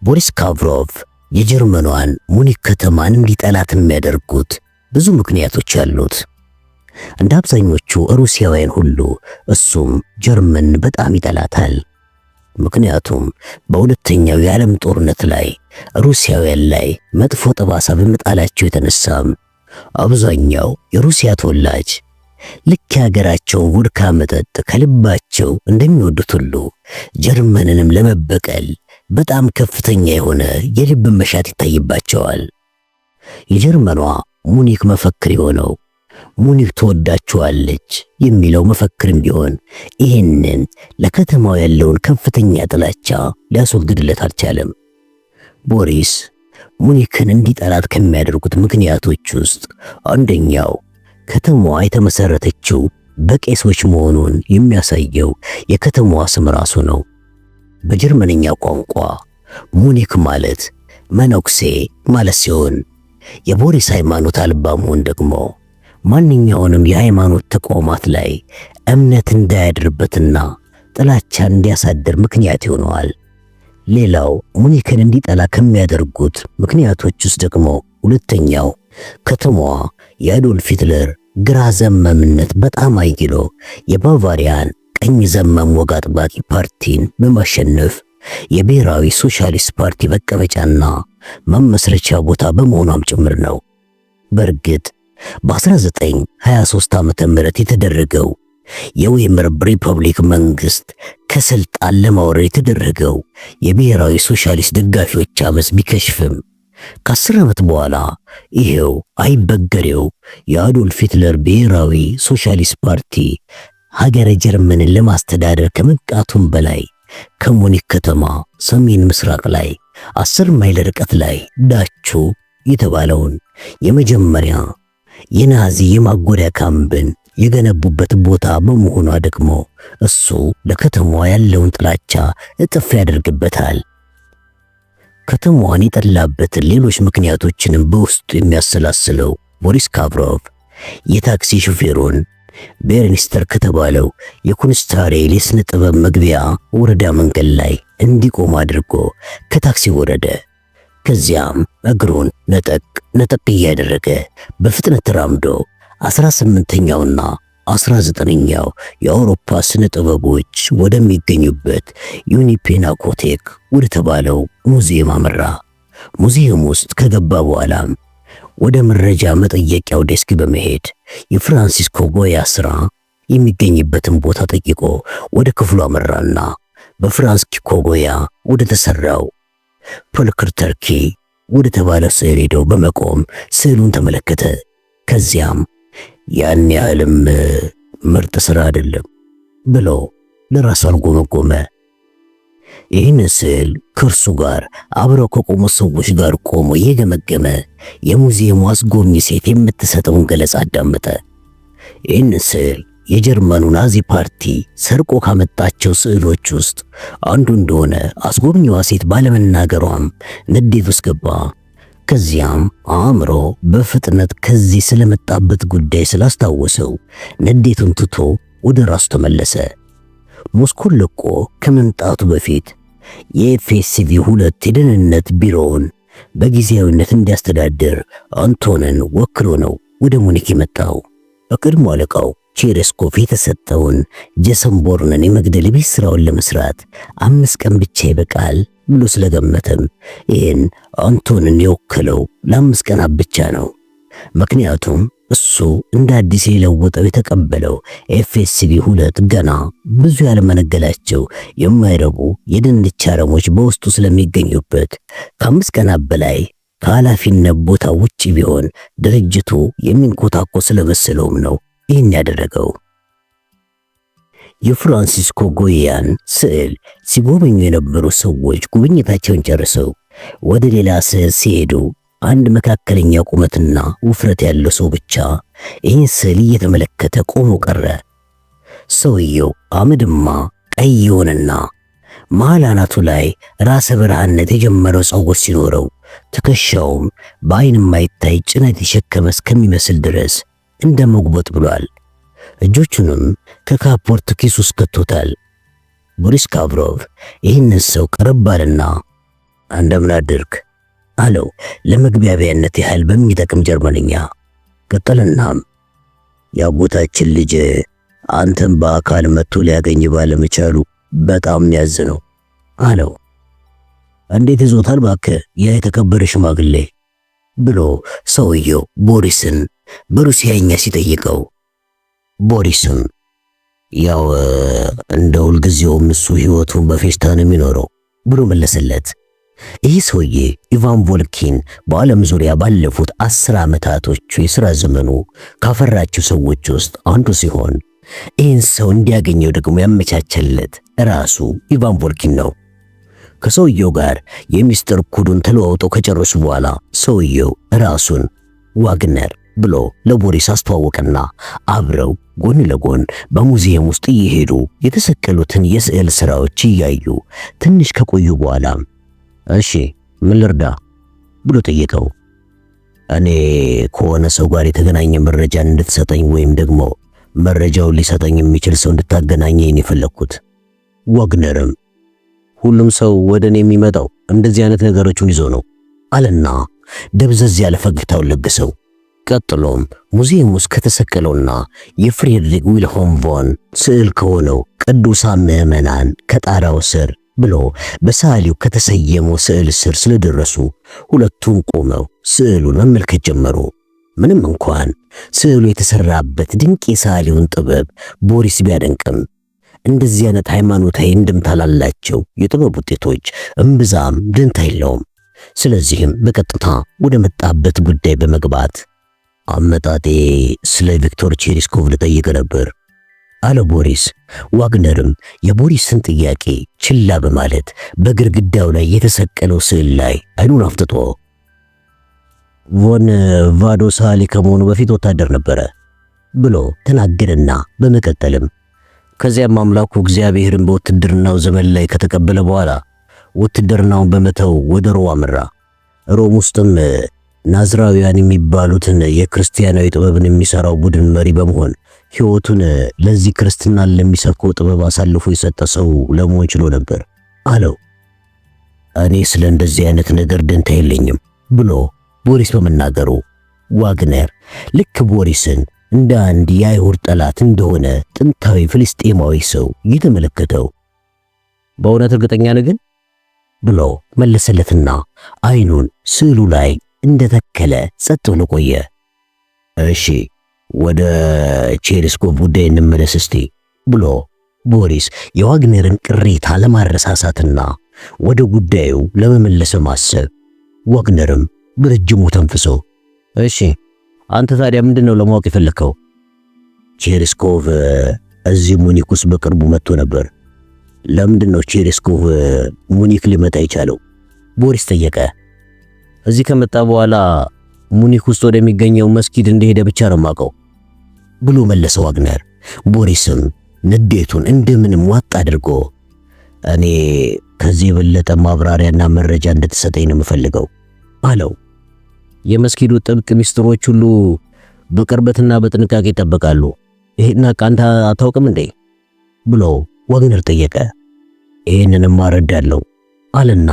ቦሪስ ካቭሮቭ የጀርመኗን ሙኒክ ከተማን እንዲጠላት የሚያደርጉት ብዙ ምክንያቶች አሉት። እንደ አብዛኞቹ ሩሲያውያን ሁሉ እሱም ጀርመን በጣም ይጠላታል። ምክንያቱም በሁለተኛው የዓለም ጦርነት ላይ ሩሲያውያን ላይ መጥፎ ጠባሳ በመጣላቸው የተነሳም አብዛኛው የሩሲያ ተወላጅ ልክ የሀገራቸውን ውድካ መጠጥ ከልባቸው እንደሚወዱት ሁሉ ጀርመንንም ለመበቀል በጣም ከፍተኛ የሆነ የልብ መሻት ይታይባቸዋል። የጀርመኗ ሙኒክ መፈክር የሆነው ሙኒክ ትወዳችኋለች የሚለው መፈክርም ቢሆን ይህንን ለከተማው ያለውን ከፍተኛ ጥላቻ ሊያስወግድለት አልቻለም። ቦሪስ ሙኒክን እንዲጠላት ከሚያደርጉት ምክንያቶች ውስጥ አንደኛው ከተማዋ የተመሰረተችው በቄሶች መሆኑን የሚያሳየው የከተማዋ ስም ራሱ ነው። በጀርመንኛ ቋንቋ ሙኒክ ማለት መነኩሴ ማለት ሲሆን የቦሪስ ሃይማኖት አልባ መሆን ደግሞ ማንኛውንም የሃይማኖት ተቋማት ላይ እምነት እንዳያድርበትና ጥላቻ እንዲያሳድር ምክንያት ይሆነዋል። ሌላው ሙኒክን እንዲጠላ ከሚያደርጉት ምክንያቶች ውስጥ ደግሞ ሁለተኛው ከተማዋ የአዶልፍ ሂትለር ግራ ዘመምነት በጣም አይሎ የባቫሪያን ቀኝ ዘመም ወግ አጥባቂ ፓርቲን በማሸነፍ የብሔራዊ ሶሻሊስት ፓርቲ መቀመጫና መመስረቻ ቦታ በመሆኗም ጭምር ነው። በእርግጥ በ1923 ዓመተ ምህረት የተደረገው የዌይመር ሪፐብሊክ መንግስት ከስልጣን ለማውረድ የተደረገው የብሔራዊ ሶሻሊስት ደጋፊዎች አመጽ ቢከሽፍም ከ10 ዓመት በኋላ ይሄው አይበገሬው የአዶልፍ ሂትለር ብሔራዊ ሶሻሊስት ፓርቲ ሀገረ ጀርመንን ለማስተዳደር ከመብቃቱም በላይ ከሙኒክ ከተማ ሰሜን ምስራቅ ላይ 10 ማይል ርቀት ላይ ዳቹ የተባለውን የመጀመሪያ የናዚ የማጎሪያ ካምፕን የገነቡበት ቦታ በመሆኗ ደግሞ እሱ ለከተማዋ ያለውን ጥላቻ እጥፍ ያደርግበታል። ከተማዋን የጠላበትን ሌሎች ምክንያቶችንም በውስጡ የሚያሰላስለው ቦሪስ ካቭሮቭ የታክሲ ሹፌሩን ቤርኒስተር ከተባለው የኩንስታሬል የሥነ ጥበብ መግቢያ ወረዳ መንገድ ላይ እንዲቆም አድርጎ ከታክሲ ወረደ። ከዚያም እግሩን ነጠቅ እያደረገ በፍጥነት ተራምዶ 18ኛውና 19ኛው የአውሮፓ ስነ ጥበቦች ወደሚገኙበት ዩኒፔናኮቴክ ወደ ተባለው ሙዚየም አመራ። ሙዚየም ውስጥ ከገባ በኋላም ወደ መረጃ መጠየቂያው ዴስክ በመሄድ የፍራንሲስኮ ጎያ ስራ የሚገኝበትን ቦታ ጠይቆ ወደ ክፍሉ አመራና በፍራንሲስኮ ጎያ ወደ ተሰራው ፖልክር ተርኪ ወደ ተባለ ስዕል ሄዶ በመቆም ስዕሉን ተመለከተ። ከዚያም ያን ያህልም ምርጥ ስራ አይደለም ብሎ ለራሱ አልጎመጎመ። ይህን ስዕል ከእርሱ ጋር አብረው ከቆሙ ሰዎች ጋር ቆሞ የገመገመ የሙዚየሙ አስጎብኚ ሴት የምትሰጠውን ገለጻ አዳመጠ። ይህን ስዕል የጀርመኑ ናዚ ፓርቲ ሰርቆ ካመጣቸው ስዕሎች ውስጥ አንዱ እንደሆነ አስጎብኚዋ ሴት ባለመናገሯም ንዴት ውስጥ ገባ። ከዚያም አእምሮ በፍጥነት ከዚህ ስለመጣበት ጉዳይ ስላስታወሰው ንዴቱን ትቶ ወደ ራሱ ተመለሰ። ሞስኮን ለቆ ከመምጣቱ በፊት የኤፍኤስቪ 2 የደህንነት ቢሮውን በጊዜያዊነት እንዲያስተዳድር አንቶንን ወክሎ ነው ወደ ሙኒክ የመጣው። በቀድሞ አለቃው ቼሬስኮቭ የተሰጠውን ጄሰን ቦርንን የመግደል ቤት ስራውን ለመስራት 5 ቀን ብቻ ይበቃል ብሎ ስለገመተም ይህን አንቶንን የወከለው ለ5 ቀናት ብቻ ነው። ምክንያቱም እሱ እንደ አዲስ የለወጠው የተቀበለው ኤፍኤስቪ 2 ገና ብዙ ያለመነገላቸው የማይረቡ የድንች አረሞች በውስጡ ስለሚገኙበት ከ5 ቀናት በላይ ከኃላፊነት ቦታ ውጪ ቢሆን ድርጅቱ የሚንኮታኮ ስለመሰለውም ነው ይህን ያደረገው። የፍራንሲስኮ ጎያን ስዕል ሲጎበኙ የነበሩ ሰዎች ጉብኝታቸውን ጨርሰው ወደ ሌላ ስዕል ሲሄዱ አንድ መካከለኛ ቁመትና ውፍረት ያለው ሰው ብቻ ይህን ስዕል እየተመለከተ ቆሞ ቀረ። ሰውየው አመድማ ቀይ የሆነና መሃል አናቱ ላይ ራሰ በረሃነት የጀመረው ፀጉር ሲኖረው ትከሻውም በአይን የማይታይ ጭነት የሸከመ እስከሚመስል ድረስ እንደ መጉበጥ ብሏል። እጆቹንም ከካፖርት ኪስ ውስጥ ከቶታል። ቦሪስ ካቭሮቭ ይህንን ሰው ቀረብ አለና እንደምን አደርክ አለው ለመግባቢያነት ያህል በሚጠቅም ጀርመንኛ። ቀጠለናም ያጎታችን ልጅ አንተን በአካል መጥቶ ሊያገኝ ባለመቻሉ በጣም ያዝነው አለው። እንዴት ይዞታል እባክህ ያ የተከበረ ሽማግሌ ብሎ ሰውየው ቦሪስን በሩሲያኛ ሲጠይቀው፣ ቦሪስም ያው እንደ ሁልጊዜውም እሱ ሕይወቱን በፌስታ ነው የሚኖረው ብሎ መለሰለት። ይህ ሰውዬ ኢቫን ቮልኪን በዓለም ዙሪያ ባለፉት 10 ዓመታቶች የሥራ ዘመኑ ካፈራቸው ሰዎች ውስጥ አንዱ ሲሆን ይህን ሰው እንዲያገኘው ደግሞ ያመቻቸለት ራሱ ኢቫን ቮልኪን ነው። ከሰውየው ጋር የሚስጥር ኮዱን ተለዋውጠው ከጨረሱ በኋላ ሰውየው ራሱን ዋግነር ብሎ ለቦሪስ አስተዋወቀና አብረው ጎን ለጎን በሙዚየም ውስጥ እየሄዱ የተሰቀሉትን የስዕል ሥራዎች እያዩ ትንሽ ከቆዩ በኋላ እሺ ምን ልርዳ ብሎ ጠየቀው። እኔ ከሆነ ሰው ጋር የተገናኘ መረጃን እንድትሰጠኝ ወይም ደግሞ መረጃውን ሊሰጠኝ የሚችል ሰው እንድታገናኘኝ የፈለኩት። ዋግነርም ሁሉም ሰው ወደ እኔ የሚመጣው እንደዚህ አይነት ነገሮችን ይዞ ነው አለና ደብዘዝ ያለ ፈገግታውን ለገሰው። ቀጥሎም ሙዚየም ውስጥ ከተሰቀለውና የፍሬድሪክ ዊልሄልም ቮን ስዕል ከሆነው ቅዱሳን ምዕመናን ከጣራው ስር ብሎ በሰዓሊው ከተሰየመው ስዕል ስር ስለደረሱ ሁለቱም ቆመው ስዕሉን መመልከት ጀመሩ። ምንም እንኳን ስዕሉ የተሰራበት ድንቅ የሰዓሊውን ጥበብ ቦሪስ ቢያደንቅም እንደዚህ አይነት ሃይማኖታዊ እንድምታ ላላቸው የጥበብ ውጤቶች እምብዛም ደንታ የለውም። ስለዚህም በቀጥታ ወደ መጣበት ጉዳይ በመግባት አመጣጤ ስለ ቪክቶር ቼሪስኮቭ ልጠይቅ ነበር አለ ቦሪስ። ዋግነርም የቦሪስን ጥያቄ ችላ በማለት በግድግዳው ላይ የተሰቀለው ስዕል ላይ አይኑን አፍጥጦ ቮን ቫዶ ሰዓሊ ከመሆኑ በፊት ወታደር ነበረ ብሎ ተናገረና በመቀጠልም ከዚያም አምላኩ እግዚአብሔርን በውትድርናው ዘመን ላይ ከተቀበለ በኋላ ውትድርናውን በመተው ወደ ሮም አመራ። ሮም ውስጥም ናዝራውያን የሚባሉትን የክርስቲያናዊ ጥበብን የሚሰራው ቡድን መሪ በመሆን ሕይወቱን ለዚህ ክርስትናን ለሚሰብከው ጥበብ አሳልፎ የሰጠ ሰው ለመሆን ችሎ ነበር አለው። እኔ ስለ እንደዚህ አይነት ነገር ደንታ የለኝም ብሎ ቦሪስ በመናገሩ ዋግነር ልክ ቦሪስን እንደ አንድ የአይሁድ ጠላት እንደሆነ ጥንታዊ ፍልስጤማዊ ሰው እየተመለከተው በእውነት እርግጠኛ ነህ ግን ብሎ መለሰለትና አይኑን ስዕሉ ላይ እንደተከለ ጸጥ ብሎ ቆየ። እሺ ወደ ቼሪስኮቭ ጉዳይ እንመለስ እስቲ ብሎ ቦሪስ የዋግነርን ቅሬታ ለማረሳሳትና ወደ ጉዳዩ ለመመለስ ማሰብ፣ ዋግነርም በረጅሙ ተንፍሶ እሺ አንተ ታዲያ ምንድነው ለማወቅ የፈለከው? ቼሪስኮቭ እዚህ ሙኒክ ውስጥ በቅርቡ መጥቶ ነበር። ለምንድነው ቼሪስኮቭ ሙኒክ ሊመጣ የቻለው? ቦሪስ ጠየቀ። እዚህ ከመጣ በኋላ ሙኒክ ውስጥ ወደሚገኘው መስጊድ እንደሄደ ብቻ ነው የማውቀው ብሎ መለሰ ዋግነር። ቦሪስም ንዴቱን እንደምንም ዋጥ አድርጎ እኔ ከዚህ የበለጠ ማብራሪያና መረጃ እንድትሰጠኝ ነው የምፈልገው አለው። የመስጊዱ ጥብቅ ሚስጥሮች ሁሉ በቅርበትና በጥንቃቄ ይጠበቃሉ። ይሄን ቃንታ አታውቅም እንዴ ብሎ ዋግነር ጠየቀ። ይሄንንም አረዳለሁ አለና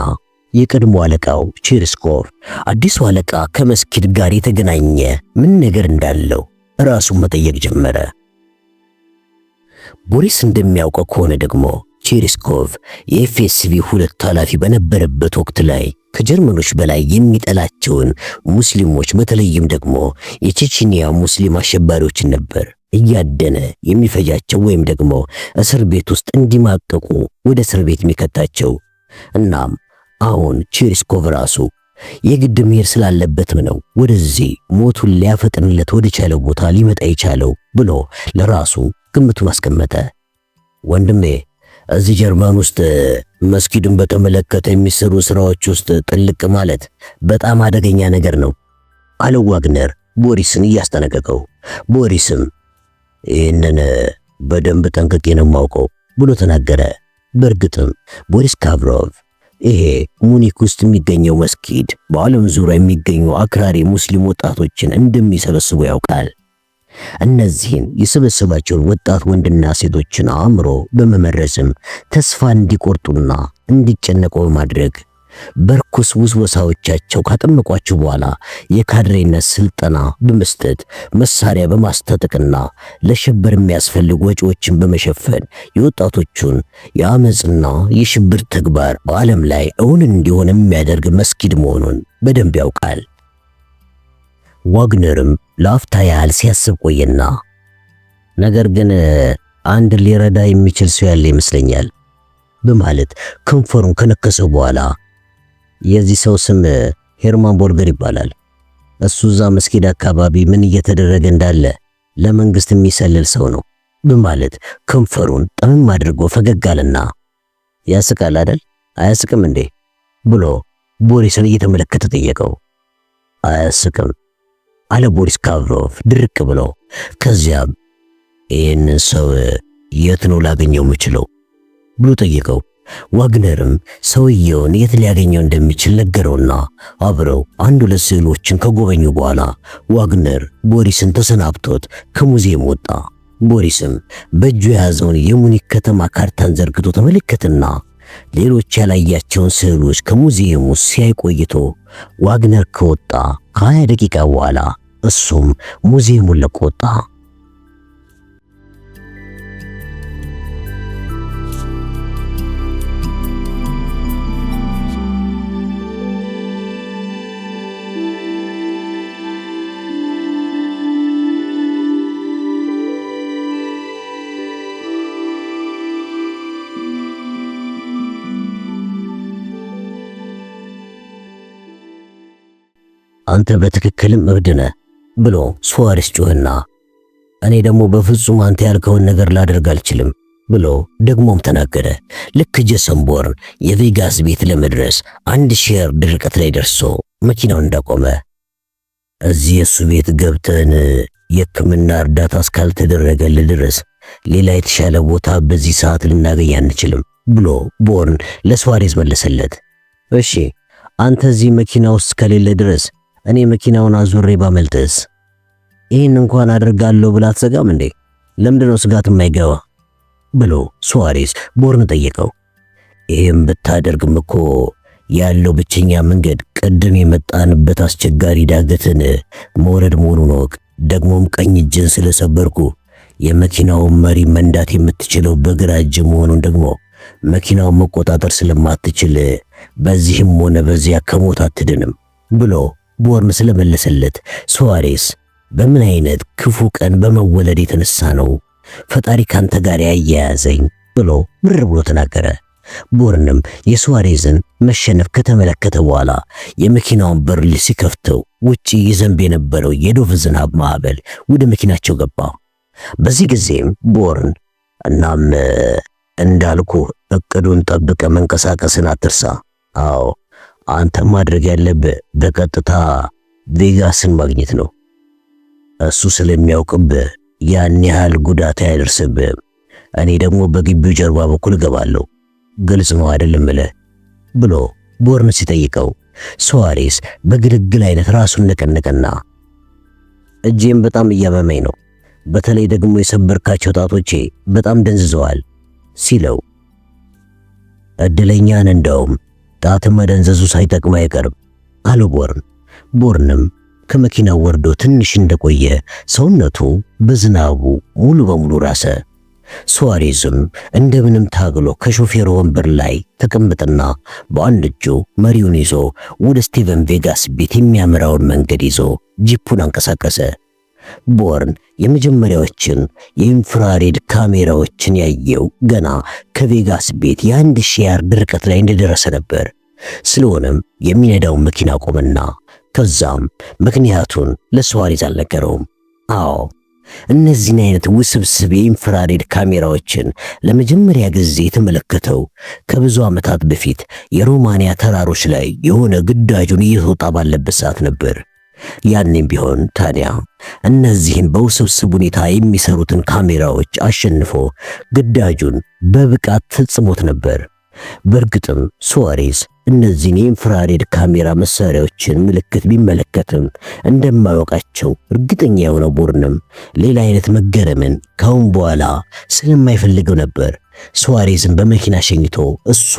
የቀድሞ አለቃው ቼሪስኮቭ አዲሱ አለቃ ከመስጊድ ጋር የተገናኘ ምን ነገር እንዳለው ራሱን መጠየቅ ጀመረ። ቦሪስ እንደሚያውቀው ከሆነ ደግሞ ቼሪስኮቭ የኤፍኤስቢ 2 ኃላፊ በነበረበት ወቅት ላይ ከጀርመኖች በላይ የሚጠላቸውን ሙስሊሞች በተለይም ደግሞ የቼቼኒያ ሙስሊም አሸባሪዎችን ነበር እያደነ የሚፈጃቸው ወይም ደግሞ እስር ቤት ውስጥ እንዲማቀቁ ወደ እስር ቤት የሚከታቸው። እናም አሁን ቼሪስኮቭ ራሱ የግድ መሄድ ስላለበትም ነው ወደዚህ ሞቱን ሊያፈጥንለት ወደ ቻለው ቦታ ሊመጣ የቻለው ብሎ ለራሱ ግምቱን አስቀመጠ። ወንድሜ እዚህ ጀርመን ውስጥ መስጊድን በተመለከተ የሚሰሩ ስራዎች ውስጥ ጥልቅ ማለት በጣም አደገኛ ነገር ነው አለው ዋግነር ቦሪስን እያስጠነቀቀው። ቦሪስም ይህንን በደንብ ጠንቅቄ ነው የማውቀው ብሎ ተናገረ። በእርግጥም ቦሪስ ካቭሮቭ ይሄ ሙኒክ ውስጥ የሚገኘው መስጊድ በዓለም ዙሪያ የሚገኙ አክራሪ ሙስሊም ወጣቶችን እንደሚሰበስቡ ያውቃል። እነዚህን የሰበሰባቸውን ወጣት ወንድና ሴቶችን አእምሮ በመመረዝም ተስፋ እንዲቆርጡና እንዲጨነቁ በማድረግ በርኩስ ውስወሳዎቻቸው ካጠመቋቸው በኋላ የካድሬነት ስልጠና በመስጠት መሳሪያ በማስታጠቅና ለሽብር የሚያስፈልጉ ወጪዎችን በመሸፈን የወጣቶቹን የአመጽና የሽብር ተግባር በዓለም ላይ እውን እንዲሆን የሚያደርግ መስጊድ መሆኑን በደንብ ያውቃል። ዋግነርም ለአፍታ ያህል ሲያስብ ቆየና ነገር ግን አንድ ሊረዳ የሚችል ሰው ያለ ይመስለኛል በማለት ከንፈሩን ከነከሰው በኋላ የዚህ ሰው ስም ሄርማን ቦልገር ይባላል። እሱ እዛ መስጊድ አካባቢ ምን እየተደረገ እንዳለ ለመንግስት የሚሰልል ሰው ነው በማለት ከንፈሩን ጠመም አድርጎ ፈገግ አለና ያስቃል አይደል? አያስቅም እንዴ ብሎ ቦሪስን እየተመለከተ ጠየቀው። አያስቅም አለ ቦሪስ ካቭሮቭ ድርቅ ብሎ። ከዚያም ይህንን ሰው የት ነው ላገኘው የምችለው ብሎ ጠየቀው። ዋግነርም ሰውየውን የት ሊያገኘው እንደሚችል ነገረውና አብረው አንድ ሁለት ስዕሎችን ከጎበኙ በኋላ ዋግነር ቦሪስን ተሰናብቶት ከሙዚየም ወጣ። ቦሪስም በእጁ የያዘውን የሙኒክ ከተማ ካርታን ዘርግቶ ተመለከተና ሌሎች ያላያቸውን ስዕሎች ከሙዚየሙ ሲያይ ቆይቶ ዋግነር ከወጣ ከ20 ደቂቃ በኋላ እሱም ሙዚየሙን ለቆ ወጣ። አንተ በትክክልም እብድ ነህ ብሎ ሱዋሬስ ጮህና እኔ ደግሞ በፍጹም አንተ ያልከውን ነገር ላደርግ አልችልም ብሎ ደግሞም ተናገረ። ልክ ጄሰን ቦርን የቬጋስ ቤት ለመድረስ 1000 ያርድ ርቀት ላይ ደርሶ መኪናውን እንዳቆመ እዚህ የሱ ቤት ገብተን የሕክምና እርዳታ እስካልተደረገልን ድረስ ሌላ የተሻለ ቦታ በዚህ ሰዓት ልናገኝ አንችልም ብሎ ቦርን ለሱዋሬስ መለሰለት። እሺ አንተ እዚህ መኪና ውስጥ ከሌለ ድረስ እኔ መኪናውን አዙሬ ባመልጥስ? ይህን እንኳን አድርጋለሁ ብላ አትሰጋም እንዴ? ለምንድነው ስጋት የማይገባ ብሎ ሱዋሬስ ቦርን ጠየቀው። ይህም ብታደርግም እኮ ያለው ብቸኛ መንገድ ቅድም የመጣንበት አስቸጋሪ ዳገትን መውረድ መሆኑን ወቅ። ደግሞም ቀኝ እጅን ስለሰበርኩ የመኪናውን መሪ መንዳት የምትችለው በግራ እጅ መሆኑን ደግሞ መኪናውን መቆጣጠር ስለማትችል በዚህም ሆነ በዚያ ከሞት አትድንም ብሎ ቦርን ስለመለሰለት ሱዋሬስ በምን አይነት ክፉ ቀን በመወለድ የተነሳ ነው ፈጣሪ ካንተ ጋር ያያያዘኝ ብሎ ምር ብሎ ተናገረ። ቦርንም የሱዋሬዝን መሸነፍ ከተመለከተ በኋላ የመኪናውን በር ሲከፍተው ውጪ ይዘንብ የነበረው የዶፍ ዝናብ ማዕበል ወደ መኪናቸው ገባ። በዚህ ጊዜም ቦርን እናም እንዳልኩ እቅዱን ጠብቀ መንቀሳቀስን አትርሳ። አዎ አንተ ማድረግ ያለብህ በቀጥታ ቬጋስን ማግኘት ነው። እሱ ስለሚያውቅብህ ያን ያህል ጉዳት አያደርስብህም። እኔ ደግሞ በግቢው ጀርባ በኩል እገባለሁ። ግልጽ ነው አይደለም ብሎ ቦርን ሲጠይቀው ሱዋሬስ በግልግል አይነት ራሱን ነቀነቀና እጄም በጣም እያመመኝ ነው፣ በተለይ ደግሞ የሰበርካቸው ጣቶቼ በጣም ደንዝዘዋል ሲለው እድለኛን እንደውም ጣት መደንዘዙ ሳይጠቅም አይቀርም አለ ቦርን። ቦርንም ከመኪናው ወርዶ ትንሽ እንደቆየ ሰውነቱ በዝናቡ ሙሉ በሙሉ ራሰ። ሱዋሬዝም እንደምንም ታግሎ ከሾፌሩ ወንበር ላይ ተቀምጠና በአንድ እጁ መሪውን ይዞ ወደ ስቲቨን ቬጋስ ቤት የሚያመራውን መንገድ ይዞ ጂፑን አንቀሳቀሰ። ቦርን የመጀመሪያዎችን የኢንፍራሬድ ካሜራዎችን ያየው ገና ከቬጋስ ቤት የ1000 ያርድ ርቀት ላይ እንደደረሰ ነበር። ስለሆነም የሚነዳውን መኪና ቆመና ከዛም ምክንያቱን ለሱዋሬዝ አልነገረውም። አዎ እነዚህን አይነት ውስብስብ የኢንፍራሬድ ካሜራዎችን ለመጀመሪያ ጊዜ የተመለከተው ከብዙ ዓመታት በፊት የሮማንያ ተራሮች ላይ የሆነ ግዳጁን እየተወጣ ባለበት ሰዓት ነበር። ያኔም ቢሆን ታዲያ እነዚህን በውስብስብ ሁኔታ የሚሰሩትን ካሜራዎች አሸንፎ ግዳጁን በብቃት ፈጽሞት ነበር። በእርግጥም ሱዋሬዝ እነዚህን የኢንፍራሬድ ካሜራ መሳሪያዎችን ምልክት ቢመለከትም እንደማያውቃቸው እርግጠኛ የሆነው ቦርንም ሌላ አይነት መገረምን ካሁን በኋላ ስለማይፈልገው ነበር ሱዋሬዝን በመኪና ሸኝቶ እሱ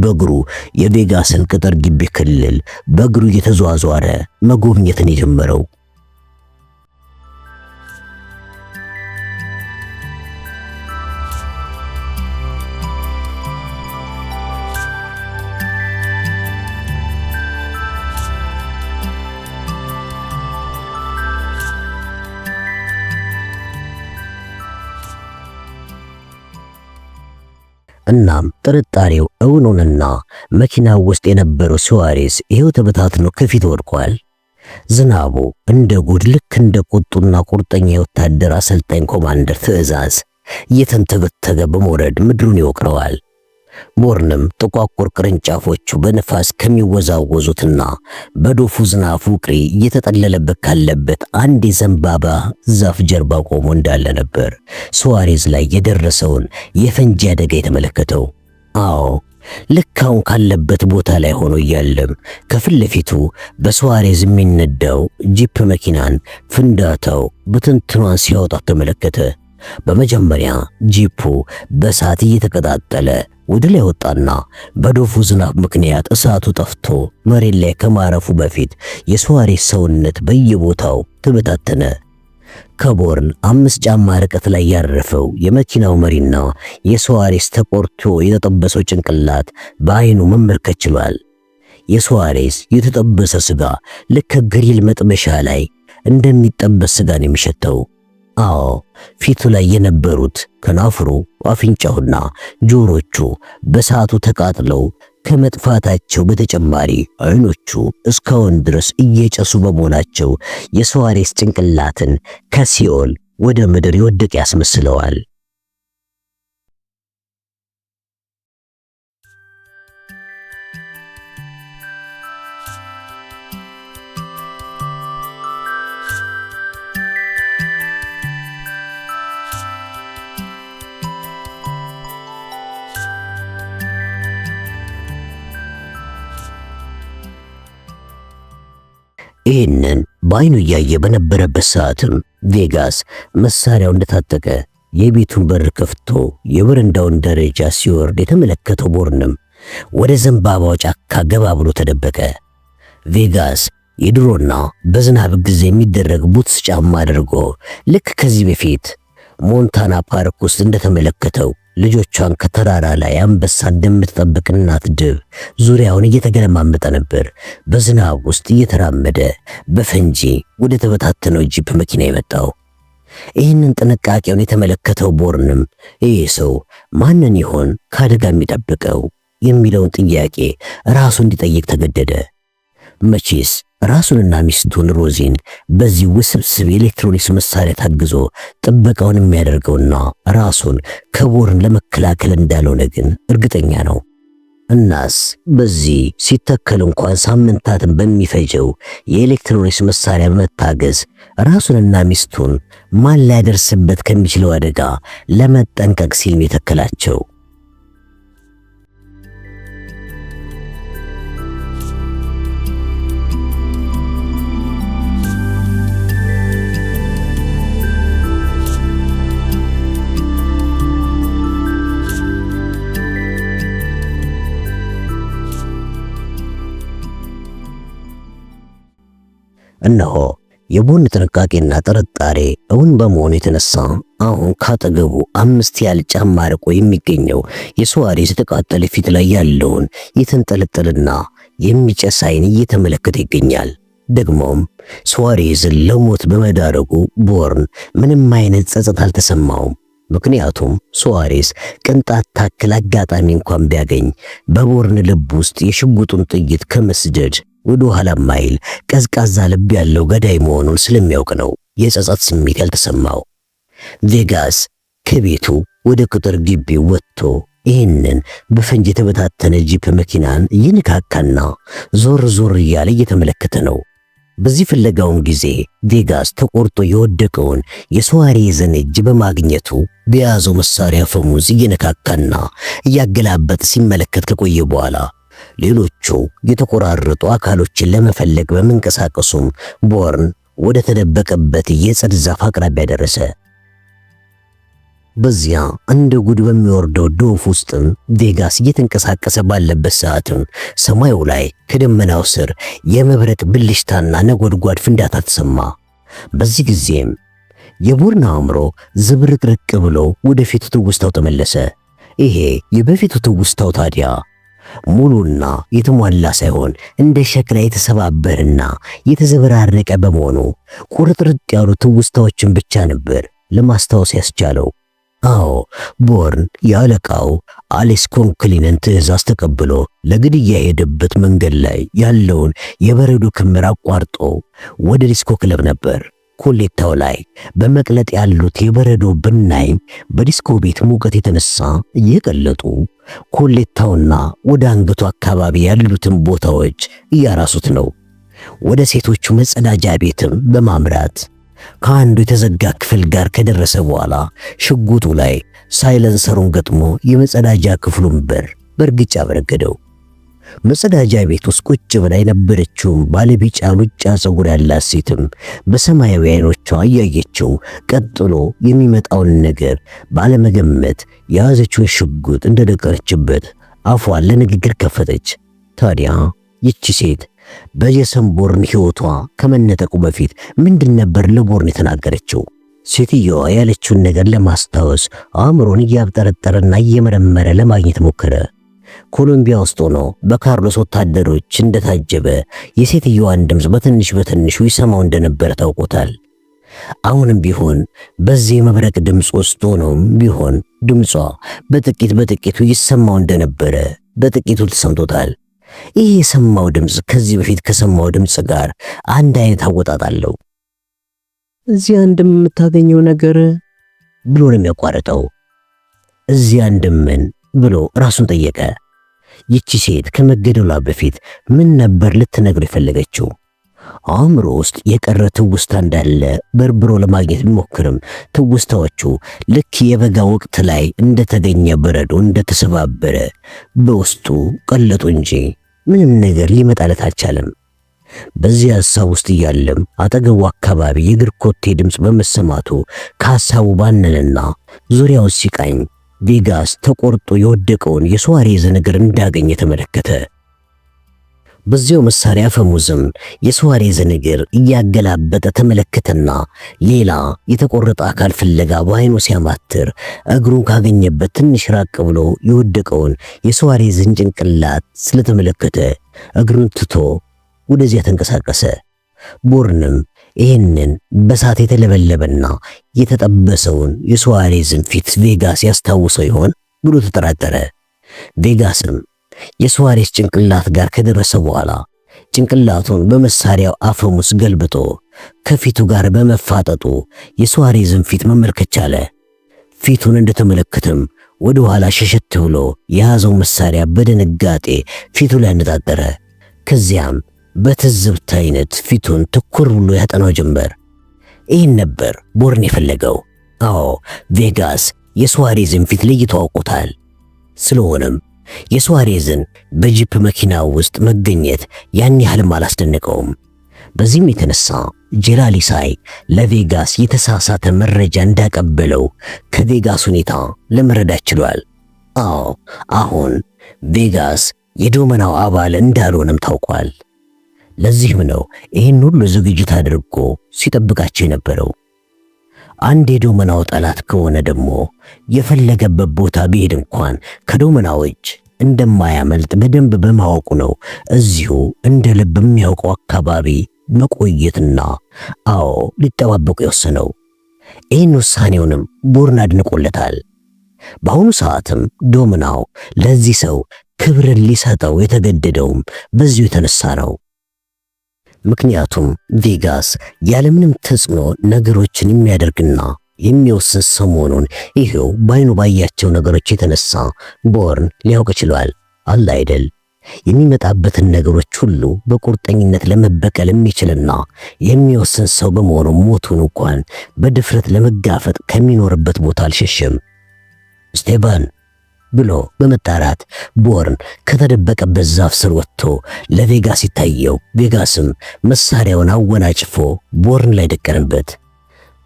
በእግሩ የቬጋስን ቅጥር ግቢ ክልል በእግሩ እየተዟዟረ መጎብኘትን የጀመረው። እናም ጥርጣሬው እውኑንና መኪናው ውስጥ የነበረው ሱዋሬዝ ይሄው ተበታትኖ ከፊት ወድቋል። ዝናቡ እንደ ጉድ ልክ እንደ ቁጡና ቁርጠኛ የወታደር አሰልጣኝ ኮማንደር ትዕዛዝ እየተንተገተገ በመውረድ ምድሩን ይወቅረዋል። ቦርንም ጥቋቁር ቅርንጫፎቹ በነፋስ ከሚወዛወዙትና በዶፉ ዝናብ ፍቅሪ እየተጠለለበት ካለበት አንድ የዘንባባ ዛፍ ጀርባ ቆሞ እንዳለ ነበር ሱዋሬዝ ላይ የደረሰውን የፈንጂ አደጋ የተመለከተው። አዎ ልክ አሁን ካለበት ቦታ ላይ ሆኖ እያለም ከፊት ለፊቱ በሱዋሬዝ የሚነዳው ጂፕ መኪናን ፍንዳታው በትንትኗን ሲያወጣት ተመለከተ። በመጀመሪያ ጂፑ በእሳት እየተቀጣጠለ ወደ ላይ ወጣና በዶፉ ዝናብ ምክንያት እሳቱ ጠፍቶ መሬት ላይ ከማረፉ በፊት የሱዋሬዝ ሰውነት በየቦታው ተበታተነ። ከቦርን 5 ጫማ ርቀት ላይ ያረፈው የመኪናው መሪና የሱዋሬዝ ተቆርጦ የተጠበሰው ጭንቅላት በአይኑ መመልከት ችሏል። የሱዋሬዝ የተጠበሰ ስጋ ልክ ግሪል መጥበሻ ላይ እንደሚጠበስ ስጋ ነው የሚሸተው። አዎ ፊቱ ላይ የነበሩት ከናፍሩ፣ አፍንጫውና ጆሮቹ በሰዓቱ ተቃጥለው ከመጥፋታቸው በተጨማሪ አይኖቹ እስካሁን ድረስ እየጨሱ በመሆናቸው የሱዋሬዝ ጭንቅላትን ከሲኦል ወደ ምድር የወደቀ ያስመስለዋል። ይህንን በአይኑ እያየ በነበረበት ሰዓትም ቬጋስ መሳሪያው እንደታጠቀ የቤቱን በር ከፍቶ የበረንዳውን ደረጃ ሲወርድ የተመለከተው ቦርንም ወደ ዘንባባው ጫካ ገባ ብሎ ተደበቀ። ቬጋስ የድሮና በዝናብ ጊዜ የሚደረግ ቡትስ ጫማ አድርጎ ልክ ከዚህ በፊት ሞንታና ፓርክ ውስጥ እንደተመለከተው ልጆቿን ከተራራ ላይ አንበሳ እንደምትጠብቅ እናት ድብ ዙሪያውን እየተገለማመጠ ነበር በዝናብ ውስጥ እየተራመደ በፈንጂ ወደ ተበታተነው ጂፕ መኪና የመጣው። ይህንን ጥንቃቄውን የተመለከተው ቦርንም ይህ ሰው ማንን ይሆን ከአደጋ የሚጠብቀው የሚለውን ጥያቄ ራሱ እንዲጠይቅ ተገደደ። መቼስ ራሱንና ሚስቱን ሮዚን በዚህ ውስብስብ የኤሌክትሮኒክስ መሳሪያ ታግዞ ጥበቃውን የሚያደርገውና ራሱን ከቦርን ለመከላከል እንዳልሆነ ግን እርግጠኛ ነው። እናስ በዚህ ሲተከል እንኳን ሳምንታትን በሚፈጀው የኤሌክትሮኒክስ መሳሪያ በመታገዝ ራሱንና ሚስቱን ማን ሊያደርስበት ከሚችለው አደጋ ለመጠንቀቅ ሲል የተከላቸው። እነሆ የቦርን ጥንቃቄና ጥርጣሬ እውን በመሆኑ የተነሳ አሁን ካጠገቡ 5 ያህል ጫማ ርቆ የሚገኘው የሱዋሬዝ የተቃጠለ ፊት ላይ ያለውን የተንጠለጠልና የሚጨስ አይን እየተመለከተ ይገኛል። ደግሞም ሱዋሬዝን ለሞት በመዳረጉ ቦርን ምንም አይነት ጸጸት አልተሰማውም። ምክንያቱም ሱዋሬዝ ቅንጣት ታክል አጋጣሚ እንኳን ቢያገኝ በቦርን ልብ ውስጥ የሽጉጡን ጥይት ከመስደድ ወደ ኋላ ማይል ቀዝቃዛ ልብ ያለው ገዳይ መሆኑን ስለሚያውቅ ነው የጸጸት ስሜት ያልተሰማው። ቬጋስ ከቤቱ ወደ ቅጥር ግቢ ወጥቶ ይህንን በፈንጂ የተበታተነ ጂፕ መኪናን እየነካካና ዞር ዞር እያለ እየተመለከተ ነው። በዚህ ፍለጋውን ጊዜ ቬጋስ ተቆርጦ የወደቀውን የሱዋሬዝን እጅ በማግኘቱ በያዘው መሳሪያ ፈሙዝ እየነካካና እያገላበጠ ሲመለከት ከቆየ በኋላ ሌሎቹ የተቆራረጡ አካሎችን ለመፈለግ በመንቀሳቀሱም ቦርን ወደ ተደበቀበት የጽድ ዛፍ አቅራቢያ ደረሰ። በዚያ እንደ ጉድ በሚወርደው ዶፍ ውስጥም ቬጋስ እየተንቀሳቀሰ ባለበት ሰዓትም ሰማዩ ላይ ከደመናው ስር የመብረቅ ብልሽታና ነጎድጓድ ፍንዳታ ተሰማ። በዚህ ጊዜም የቦርን አእምሮ ዝብርቅርቅ ብሎ ወደፊቱ ትውስታው ተመለሰ። ይሄ የበፊቱ ትውስታው ታዲያ ሙሉና የተሟላ ሳይሆን እንደ ሸክላ የተሰባበረና የተዘበራረቀ በመሆኑ ቁርጥርጥ ያሉ ትውስታዎችን ብቻ ነበር ለማስታወስ ያስቻለው። አዎ ቦርን የአለቃው አሌክስ ኮንክሊንን ትዕዛዝ ተቀብሎ ለግድያ የሄደበት መንገድ ላይ ያለውን የበረዶ ክምር አቋርጦ ወደ ዲስኮ ክለብ ነበር። ኮሌታው ላይ በመቅለጥ ያሉት የበረዶ ብናኝ በዲስኮ ቤት ሙቀት የተነሳ እየቀለጡ ኮሌታውና ወደ አንገቱ አካባቢ ያሉትን ቦታዎች እያራሱት ነው። ወደ ሴቶቹ መጸዳጃ ቤትም በማምራት ከአንዱ የተዘጋ ክፍል ጋር ከደረሰ በኋላ ሽጉጡ ላይ ሳይለንሰሩን ገጥሞ የመጸዳጃ ክፍሉን በር በእርግጫ በረገደው። መጸዳጃ ቤት ውስጥ ቁጭ ብላ የነበረችው ባለቢጫ ሉጫ ፀጉር ያላት ሴትም በሰማያዊ አይኖቿ እያየችው ቀጥሎ የሚመጣውን ነገር ባለመገመት የያዘችውን ሽጉጥ እንደደቀነችበት አፏን ለንግግር ከፈተች። ታዲያ ይቺ ሴት በጄሰን ቦርን ሕይወቷ ከመነጠቁ በፊት ምንድን ነበር ለቦርን የተናገረችው? ሴትየዋ ያለችውን ነገር ለማስታወስ አእምሮን እያብጠረጠረና እየመረመረ ለማግኘት ሞከረ። ኮሎምቢያ ውስጥ ሆኖ በካርሎስ ወታደሮች እንደታጀበ የሴትየዋን ድምፅ በትንሹ ይሰማው እንደነበረ ታውቆታል። አሁንም ቢሆን በዚህ መብረቅ ድምፅ ውስጥ ሆኖም ቢሆን ድምጿ በጥቂቱ ይሰማው እንደነበረ በጥቂቱ ተሰምቶታል። ይህ የሰማው ድምፅ ከዚህ በፊት ከሰማው ድምፅ ጋር አንድ አይነት አወጣጥ አለው። እዚያ እንደምታገኘው ነገር ብሎ ነው የሚያቋርጠው። እዚያ እንደምን ብሎ ራሱን ጠየቀ። ይቺ ሴት ከመገደሏ በፊት ምን ነበር ልትነግረው የፈለገችው? አእምሮ ውስጥ የቀረ ትውስታ እንዳለ በርብሮ ለማግኘት ቢሞክርም ትውስታዎቹ ልክ የበጋ ወቅት ላይ እንደተገኘ በረዶ እንደተሰባበረ በውስጡ ቀለጡ እንጂ ምንም ነገር ሊመጣለት አልቻለም። በዚህ ሐሳብ ውስጥ እያለም አጠገቡ አካባቢ የእግር ኮቴ ድምፅ በመሰማቱ ከሐሳቡ ባነነና ዙሪያው ሲቃኝ ቬጋስ ተቆርጦ የወደቀውን የሱዋሬዝን እግር እንዳገኘ ተመለከተ። በዚያው መሳሪያ ፈሙዝም የሱዋሬዝን እግር እያገላበጠ ተመለከተና ሌላ የተቆረጠ አካል ፍለጋ በዓይኑ ሲያማትር እግሩን ካገኘበት ትንሽ ራቅ ብሎ የወደቀውን የሱዋሬዝን ጭንቅላት ስለተመለከተ እግሩን ትቶ ወደዚያ ተንቀሳቀሰ። ቦርንም ይህንን በሳት የተለበለበና የተጠበሰውን የሱዋሬዝን ፊት ቬጋስ ያስታውሰው ይሆን ብሎ ተጠራጠረ። ቬጋስም የሱዋሬዝ ጭንቅላት ጋር ከደረሰ በኋላ ጭንቅላቱን በመሳሪያው አፈሙስ ገልብጦ ከፊቱ ጋር በመፋጠጡ የሱዋሬዝን ፊት መመልከት ቻለ። ፊቱን እንደተመለከተም ወደ ኋላ ሸሸት ብሎ የያዘው መሳሪያ በድንጋጤ ፊቱ ላይ አነጣጠረ። ከዚያም በትዝብት አይነት ፊቱን ትኩር ብሎ ያጠናው ጀመር። ይህን ነበር ቦርን የፈለገው። አዎ ቬጋስ የሱዋሬዝን ፊት ለይቶ አውቆታል። ስለሆነም የሱዋሬዝን በጂፕ መኪና ውስጥ መገኘት ያን ያህልም አላስደነቀውም። በዚህም የተነሳ ጄላሊሳይ ለቬጋስ የተሳሳተ መረጃ እንዳቀበለው ከቬጋስ ሁኔታ ለመረዳት ችሏል። አዎ አሁን ቬጋስ የዶመናው አባል እንዳልሆነም ታውቋል። ለዚህም ነው ይህን ሁሉ ዝግጅት አድርጎ ሲጠብቃቸው የነበረው። አንድ የዶመናው ጠላት ከሆነ ደግሞ የፈለገበት ቦታ ቢሄድ እንኳን ከዶመናዎች እንደማያመልጥ በደንብ በማወቁ ነው እዚሁ እንደ ልብ የሚያውቀው አካባቢ መቆየትና አዎ ሊጠባበቁ የወሰነው። ይህን ውሳኔውንም ቦርን አድንቆለታል። በአሁኑ ሰዓትም ዶመናው ለዚህ ሰው ክብርን ሊሰጠው የተገደደውም በዚሁ የተነሳ ነው። ምክንያቱም ቬጋስ ያለምንም ተጽዕኖ ነገሮችን የሚያደርግና የሚወስን ሰው መሆኑን ይሄው ባይኑ ባያቸው ነገሮች የተነሳ ቦርን ሊያውቅ ችሏል። አለ አይደል የሚመጣበትን ነገሮች ሁሉ በቁርጠኝነት ለመበቀል የሚችልና የሚወስን ሰው በመሆኑ ሞቱን እንኳን በድፍረት ለመጋፈጥ ከሚኖርበት ቦታ አልሸሸም። ስቴባን ብሎ በመጣራት ቦርን ከተደበቀበት ዛፍ ስር ወጥቶ ለቬጋስ ሲታየው፣ ቬጋስም መሳሪያውን አወናጭፎ ቦርን ላይ ደቀነበት።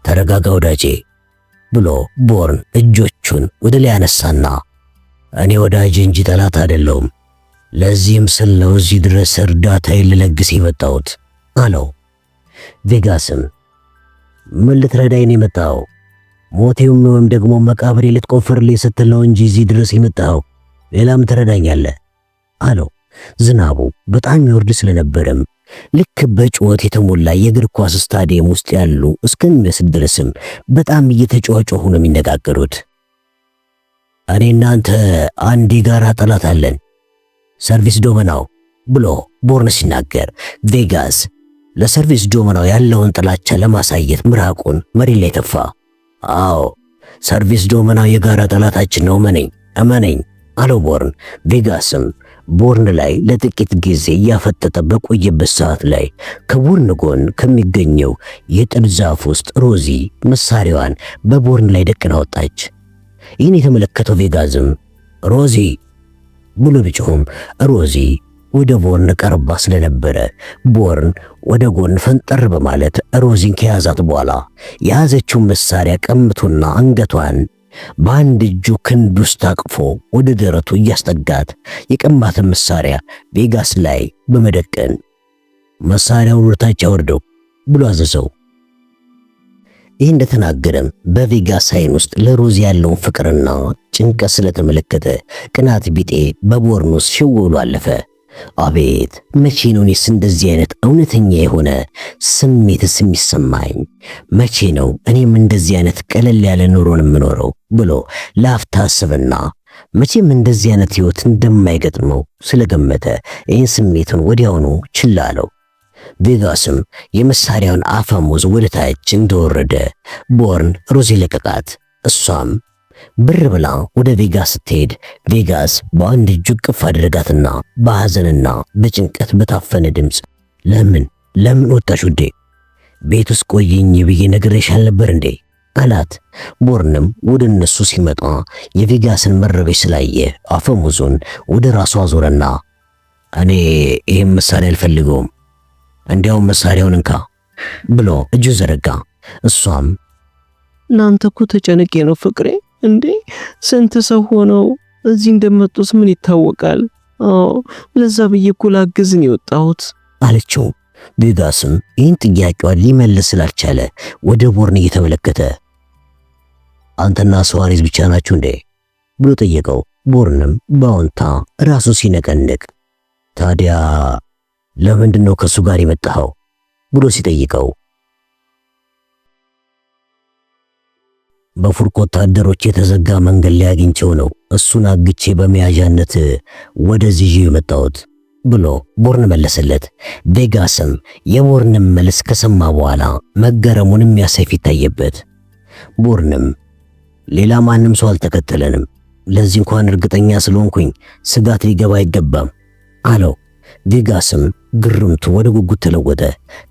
ተረጋጋ ወዳጄ ብሎ ቦርን እጆቹን ወደ ላይ አነሳና እኔ ወዳጅ እንጂ ጠላት አይደለሁም፣ ለዚህም ስል ነው እዚህ ድረስ እርዳታዬን ልለግስ የመጣሁት አለው። ቬጋስም ምን ልትረዳኝ ነው የመጣው? ሞቴም ወይም ደግሞ መቃብሬ ልትቆፍርልኝ ስትል ነው እንጂ እዚህ ድረስ የመጣው ሌላም ትረዳኛለህ አለው። ዝናቡ በጣም ይወርድ ስለነበረም ልክ በጩኸት የተሞላ የእግር ኳስ ስታዲየም ውስጥ ያሉ እስከሚመስል ድረስም በጣም እየተጫዋጩ ነው የሚነጋገሩት። እኔ እናንተ አንድ የጋራ ጠላት አለን፣ ሰርቪስ ዶመናው ብሎ ቦርን ሲናገር፣ ቬጋስ ለሰርቪስ ዶመናው ያለውን ጥላቻ ለማሳየት ምራቁን መሬት ላይ ተፋ። አዎ ሰርቪስ ዶመናው የጋራ ጠላታችን ነው፣ እመነኝ አለው ቦርን። ቬጋስም ቦርን ላይ ለጥቂት ጊዜ እያፈጠጠ በቆየበት ሰዓት ላይ ከቦርን ጎን ከሚገኘው የጥድ ዛፍ ውስጥ ሮዚ መሳሪያዋን በቦርን ላይ ደቅና ወጣች። ይህን የተመለከተው ቬጋስም ሮዚ ብሎ ቢጮህም ሮዚ ወደ ቦርን ቀርባ ስለነበረ ቦርን ወደ ጎን ፈንጠር በማለት ሮዚን ከያዛት በኋላ የያዘችውን መሳሪያ ቀምቶና አንገቷን በአንድ እጁ ክንድ ውስጥ አቅፎ ወደ ደረቱ እያስጠጋት የቀማትን መሳሪያ ቬጋስ ላይ በመደቀን መሳሪያውን ወደታች አወርደው ብሎ አዘዘው። ይህ እንደተናገረም በቬጋስ አይን ውስጥ ለሮዚ ያለውን ፍቅርና ጭንቀት ስለተመለከተ ቅናት ቢጤ በቦርን ውስጥ ሽው ብሎ አለፈ። አቤት መቼ ነው እኔስ እንደዚህ አይነት እውነተኛ የሆነ ስሜትስ የሚሰማኝ? መቼ ነው እኔም እንደዚህ አይነት ቀለል ያለ ኑሮን የምኖረው ብሎ ለአፍታ አሰበና መቼም እንደዚህ አይነት ህይወት እንደማይገጥመው ስለገመተ ይህን ስሜቱን ወዲያውኑ ችላ አለው። ቬጋስም የመሳሪያውን አፈሙዝ ወደ ታች እንደወረደ ቦርን ሮዚ ለቀቃት። እሷም ብር ብላ ወደ ቬጋስ ስትሄድ ቬጋስ በአንድ እጁ ቅፍ አደረጋትና በሐዘንና በጭንቀት በታፈነ ድምፅ ለምን ወጣሽ ውዴ? ቤት ውስጥ ቆይኝ ብዬ ነግሬሻል ነበር እንዴ አላት። ቦርንም ወደ እነሱ ሲመጣ የቬጋስን መረበሽ ስላየ አፈሙዙን ወደ ራሱ አዞረና እኔ ይህም መሳሪያ አልፈልገውም፣ እንዲያውም መሳሪያውን እንካ ብሎ እጁን ዘረጋ። እሷም እናንተ እኮ ተጨነቄ ነው ፍቅሬ፣ እንዴ ስንት ሰው ሆነው እዚህ እንደመጡስ ምን ይታወቃል? አዎ ለዛ ብዬ እኮ ላግዝን የወጣሁት አለችው። ቬጋስም ይህን ጥያቄዋን ሊመልስ ስላልቻለ ወደ ቦርን እየተመለከተ አንተና ሱዋሬዝ ብቻ ናችሁ እንዴ ብሎ ጠየቀው። ቦርንም በአዎንታ ራሱን ሲነቀንቅ ታዲያ ለምንድን ነው ከሱ ጋር የመጣኸው ብሎ ሲጠይቀው በፉርክ ወታደሮች የተዘጋ መንገድ ላይ አግኝቼው ነው እሱን አግቼ በመያዣነት ወደዚህ የመጣሁት ብሎ ቦርን መለሰለት። ቬጋስም የቦርንም መልስ ከሰማ በኋላ መገረሙን የሚያሳይ ፊት ታየበት። ቦርንም ሌላ ማንም ሰው አልተከተለንም፣ ለዚህ እንኳን እርግጠኛ ስለሆንኩኝ ስጋት ሊገባ አይገባም አለው። ቬጋስም ግርምቱ ወደ ጉጉት ተለወጠ።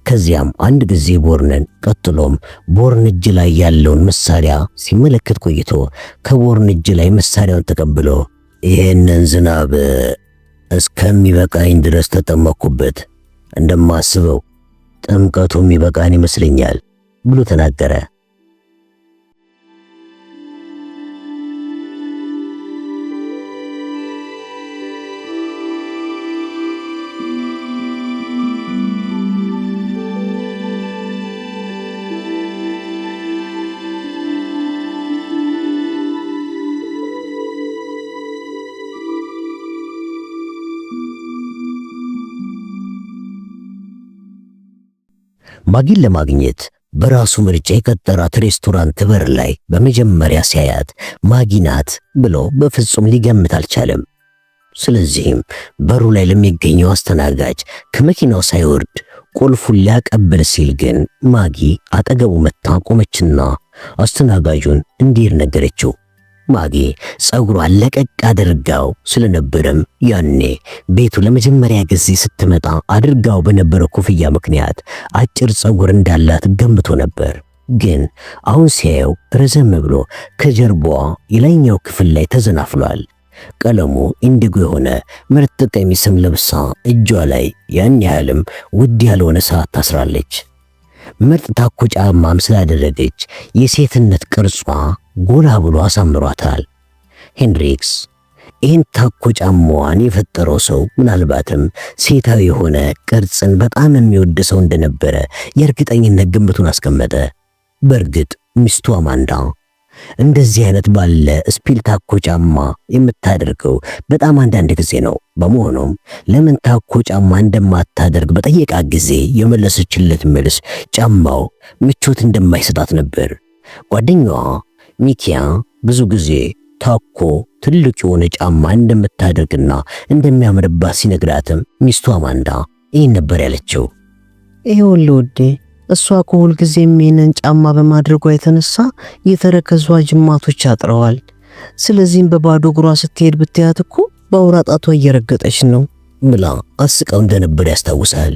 ከዚያም አንድ ጊዜ ቦርንን፣ ቀጥሎም ቦርን እጅ ላይ ያለውን መሳሪያ ሲመለከት ቆይቶ ከቦርን እጅ ላይ መሳሪያውን ተቀብሎ ይሄንን ዝናብ እስከሚበቃኝ ድረስ ተጠመቅኩበት፣ እንደማስበው ጥምቀቱ የሚበቃን ይመስለኛል ብሎ ተናገረ። ማጊን ለማግኘት በራሱ ምርጫ የቀጠራት ሬስቶራንት በር ላይ በመጀመሪያ ሲያያት ማጊ ናት ብሎ በፍጹም ሊገምት አልቻለም። ስለዚህም በሩ ላይ ለሚገኘው አስተናጋጅ ከመኪናው ሳይወርድ ቁልፉን ሊያቀብል ሲል ግን ማጊ አጠገቡ መታ ቆመችና አስተናጋጁን እንዲህ ነገረችው። ማጊ ጸጉሯን ለቀቅ አድርጋው ስለነበረም ያኔ ቤቱ ለመጀመሪያ ጊዜ ስትመጣ አድርጋው በነበረው ኮፍያ ምክንያት አጭር ጸጉር እንዳላት ገምቶ ነበር። ግን አሁን ሲያየው ረዘም ብሎ ከጀርባዋ የላይኛው ክፍል ላይ ተዘናፍሏል። ቀለሙ ኢንዲጎ የሆነ ምርጥ ቀሚስም ለብሳ እጇ ላይ ያን ያህልም ውድ ያልሆነ ሰዓት ታስራለች። ምርጥ ታኮ ጫማም ስላደረገች የሴትነት ቅርጿ ጎላ ብሎ አሳምሯታል። ሄንድሪክስ ይህን ታኮ ጫማዋን የፈጠረው ሰው ምናልባትም ሴታዊ የሆነ ቅርጽን በጣም የሚወድ ሰው እንደነበረ የእርግጠኝነት ግምቱን አስቀመጠ። በእርግጥ ሚስቱ አማንዳ እንደዚህ አይነት ባለ ስፒል ታኮ ጫማ የምታደርገው በጣም አንዳንድ ጊዜ ነው። በመሆኑም ለምን ታኮ ጫማ እንደማታደርግ በጠየቃት ጊዜ የመለሰችለት መልስ ጫማው ምቾት እንደማይሰጣት ነበር። ጓደኛዋ ሚኪያ ብዙ ጊዜ ታኮ ትልቅ የሆነ ጫማ እንደምታደርግና እንደሚያምርባት ሲነግራትም ሚስቱ አማንዳ ይህን ነበር ያለችው። ይኸውልህ ውዴ፣ እሷ ከሁል ጊዜ ይህንን ጫማ በማድረጓ የተነሳ የተረከዟ ጅማቶች አጥረዋል። ስለዚህም በባዶ እግሯ ስትሄድ ብታያት እኮ በአውራ ጣቷ እየረገጠች ነው ብላ አስቀው እንደነበር ያስታውሳል።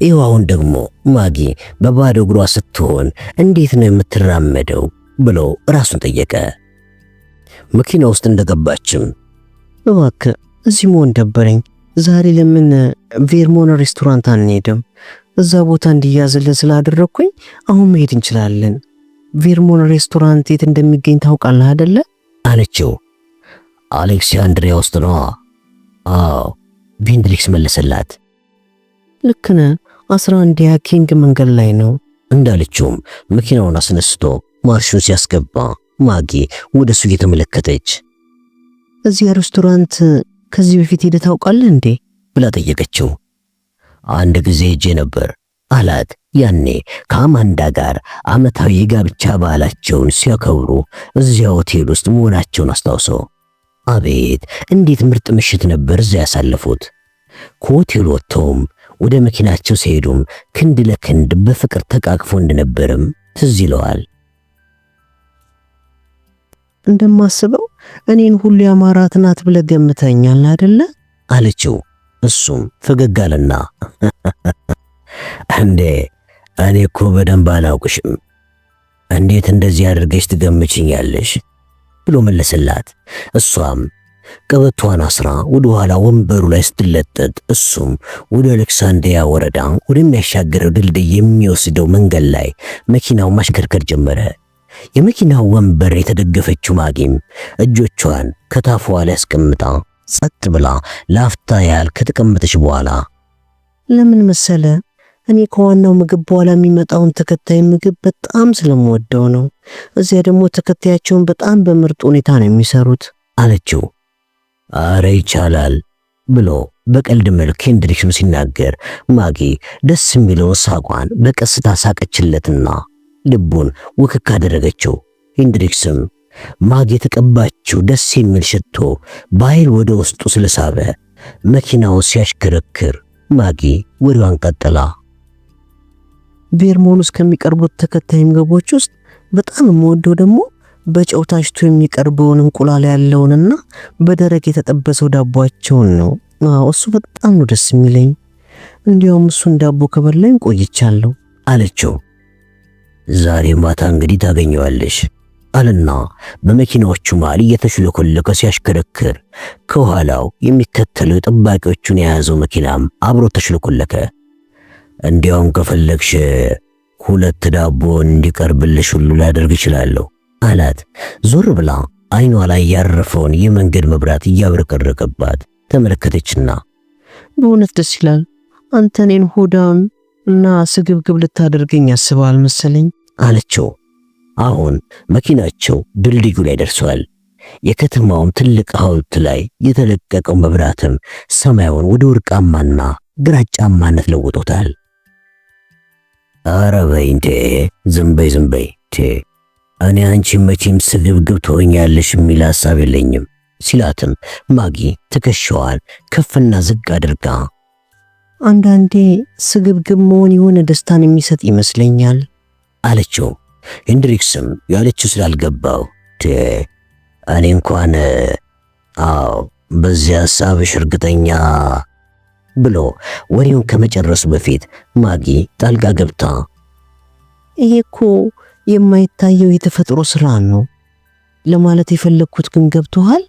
ይኸው አሁን ደግሞ ማጊ በባዶ እግሯ ስትሆን እንዴት ነው የምትራመደው ብሎ ራሱን ጠየቀ። መኪና ውስጥ እንደገባችም እባክህ እዚህ መሆን ደበረኝ፣ ዛሬ ለምን ቬርሞን ሬስቶራንት አንሄድም? እዛ ቦታ እንዲያዝልን ስላደረኩኝ አሁን መሄድ እንችላለን። ቬርሞን ሬስቶራንት የት እንደሚገኝ ታውቃለህ አይደለ? አለችው። አሌክሳንድሪያ ውስጥ ነው። አዎ ሄንድሪክስ መለሰላት። ልክ ነህ፣ 11 ኪንግ መንገድ ላይ ነው እንዳለችውም መኪናውን አስነስቶ ማርሹን ሲያስገባ ማጊ ወደሱ እየተመለከተች እዚህ ሬስቶራንት ከዚህ በፊት ሄደህ ታውቃለህ እንዴ ብላ ጠየቀችው። አንድ ጊዜ ሄጄ ነበር አላት። ያኔ ከአማንዳ ጋር ዓመታዊ የጋብቻ በዓላቸውን ሲያከብሩ እዚያ ሆቴል ውስጥ መሆናቸውን አስታውሶ፣ አቤት እንዴት ምርጥ ምሽት ነበር እዚያ ያሳለፉት። ከሆቴሉ ወጥተውም ወደ መኪናቸው ሲሄዱም ክንድ ለክንድ በፍቅር ተቃቅፎ እንደነበርም ትዝ ይለዋል። እንደማስበው እኔን ሁሉ ያማራት ናት ብለህ ገምተኛል አይደለ አለችው። እሱም ፈገግ አለና እንዴ እኔ እኮ በደንብ አላውቅሽም፣ እንዴት እንደዚህ አድርገሽ ትገምችኛለሽ ብሎ መለሰላት። እሷም ቀበቷን አስራ ወደ ኋላ ወንበሩ ላይ ስትለጠጥ እሱም ወደ አሌክሳንድሪያ ወረዳ ወደሚያሻግረው ድልድይ የሚወስደው መንገድ ላይ መኪናው ማሽከርከር ጀመረ። የመኪናው ወንበር የተደገፈችው ማጊም እጆቿን ከታፏ ላይ አስቀምጣ ጸጥ ብላ ላፍታ ያህል ከተቀመጠች በኋላ ለምን መሰለ እኔ ከዋናው ምግብ በኋላ የሚመጣውን ተከታይ ምግብ በጣም ስለምወደው ነው። እዚያ ደግሞ ተከታያቸውን በጣም በምርጥ ሁኔታ ነው የሚሰሩት አለችው። አረ ይቻላል ብሎ በቀልድ መልክ ሄንድሪክስ ሲናገር ማጊ ደስ የሚለውን ሳቋን በቀስታ ሳቀችለትና ልቡን ውክክ አደረገችው። ሄንድሪክስም ማጊ የተቀባችው ደስ የሚል ሽቶ በኃይል ወደ ውስጡ ስለሳበ መኪናው ሲያሽከረክር ማጊ ወሬዋን ቀጠላ። ቬርሞን ውስጥ ከሚቀርቡት ተከታይ ምግቦች ውስጥ በጣም የምወደው ደግሞ በጨው ታሽቶ የሚቀርበውን እንቁላል ያለውንና በደረቅ የተጠበሰው ዳቦአቸውን ነው። እሱ በጣም ነው ደስ የሚለኝ። እንዲያውም እሱን ዳቦ ከበላኝ ቆይቻለሁ አለችው። ዛሬ ማታ እንግዲህ ታገኘዋለሽ አለና በመኪናዎቹ መሃል እየተሽለኮለከ ሲያሽከረክር ከኋላው የሚከተለው ጠባቂዎቹን የያዘው መኪናም አብሮ ተሽለኮለከ። እንዲያውም ከፈለግሽ 2 ዳቦ እንዲቀርብልሽ ሁሉ ላደርግ እችላለሁ አላት። ዞር ብላ አይኗ ላይ ያረፈውን የመንገድ መብራት እያብረቀረቀባት ተመለከተችና በእውነት ደስ ይላል። አንተ እኔን ሆዳም እና ስግብግብ ልታደርገኝ ያስባል መሰለኝ አለችው። አሁን መኪናቸው ድልድዩ ላይ ደርሷል። የከተማውም ትልቅ ሐውልት ላይ የተለቀቀው መብራትም ሰማዩን ወደ ወርቃማና ግራጫማነት ለውጦታል። ኧረ በይ እንዴ ዝም በይ እኔ አንቺ መቼም ስግብግብ ትሆኛለሽ የሚል ሐሳብ የለኝም ሲላትም ማጊ ትከሻዋን ከፍና ዝቅ አድርጋ አንዳንዴ ስግብግብ መሆን የሆነ ደስታን የሚሰጥ ይመስለኛል አለችው። ሄንድሪክስም ያለችው ስላልገባው እኔ እንኳን አዎ በዚህ ሐሳብሽ እርግጠኛ ብሎ ወሬውን ከመጨረሱ በፊት ማጊ ጣልቃ ገብታ ይሄ እኮ የማይታየው የተፈጥሮ ስራ ነው ለማለት የፈለኩት ግን ገብቶሃል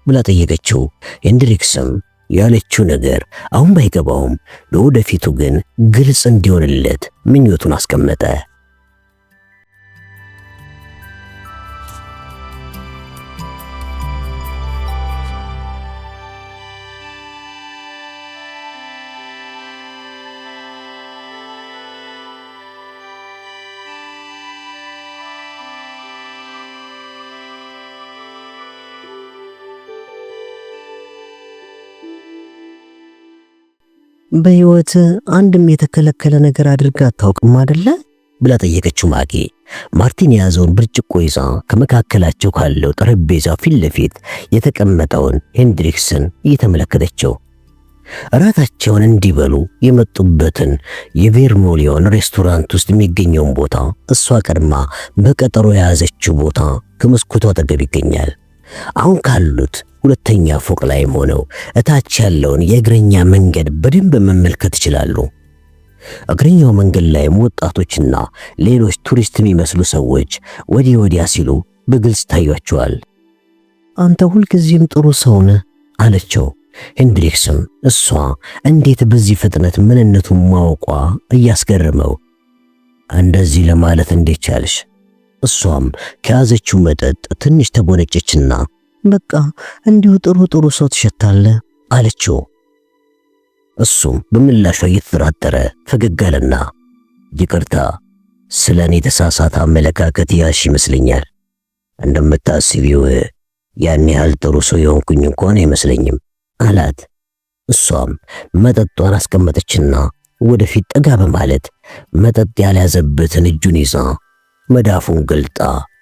ብላ ጠየቀችው። ሄንድሪክስም ያለችው ነገር አሁን ባይገባውም ለወደፊቱ ግን ግልጽ እንዲሆንለት ምኞቱን አስቀመጠ። በህይወት አንድም የተከለከለ ነገር አድርጋ አታውቅም አይደለ? ብላ ጠየቀችው ማጊ። ማርቲን የያዘውን ብርጭቆ ይዛ ከመካከላቸው ካለው ጠረጴዛ ፊት ለፊት የተቀመጠውን ሄንድሪክስን እየተመለከተችው እራታቸውን እንዲበሉ የመጡበትን የቬርሞሊዮን ሬስቶራንት ውስጥ የሚገኘውን ቦታ እሷ ቀድማ በቀጠሮ የያዘችው ቦታ ከመስኮቷ አጠገብ ይገኛል። አሁን ካሉት ሁለተኛ ፎቅ ላይም ሆነው እታች ያለውን የእግረኛ መንገድ በደንብ መመልከት ይችላሉ። እግረኛው መንገድ ላይም ወጣቶችና ሌሎች ቱሪስት የሚመስሉ ሰዎች ወዲህ ወዲያ ሲሉ በግልጽ ታያቸዋል። አንተ ሁልጊዜም ጥሩ ሰው ነህ አለችው። ሄንድሪክስም እሷ እንዴት በዚህ ፍጥነት ምንነቱን ማወቋ እያስገረመው እንደዚህ ለማለት እንዴት ቻልሽ? እሷም ከያዘችው መጠጥ ትንሽ ተቦነጨችና በቃ እንዲሁ ጥሩ ሰው ትሸታለህ አለችው። እሱም በምላሿ እየተጠራጠረ ፈገግ አለና ይቅርታ፣ ስለኔ የተሳሳተ አመለካከት ያሽ ይመስለኛል። እንደምታስቢው ያን ያህል ጥሩ ሰው የሆንኩኝ እንኳን አይመስለኝም አላት። እሷም መጠጧን አስቀመጠችና ወደፊት ጠጋ በማለት መጠጥ ያልያዘበትን እጁን ይዛ መዳፉን ገልጣ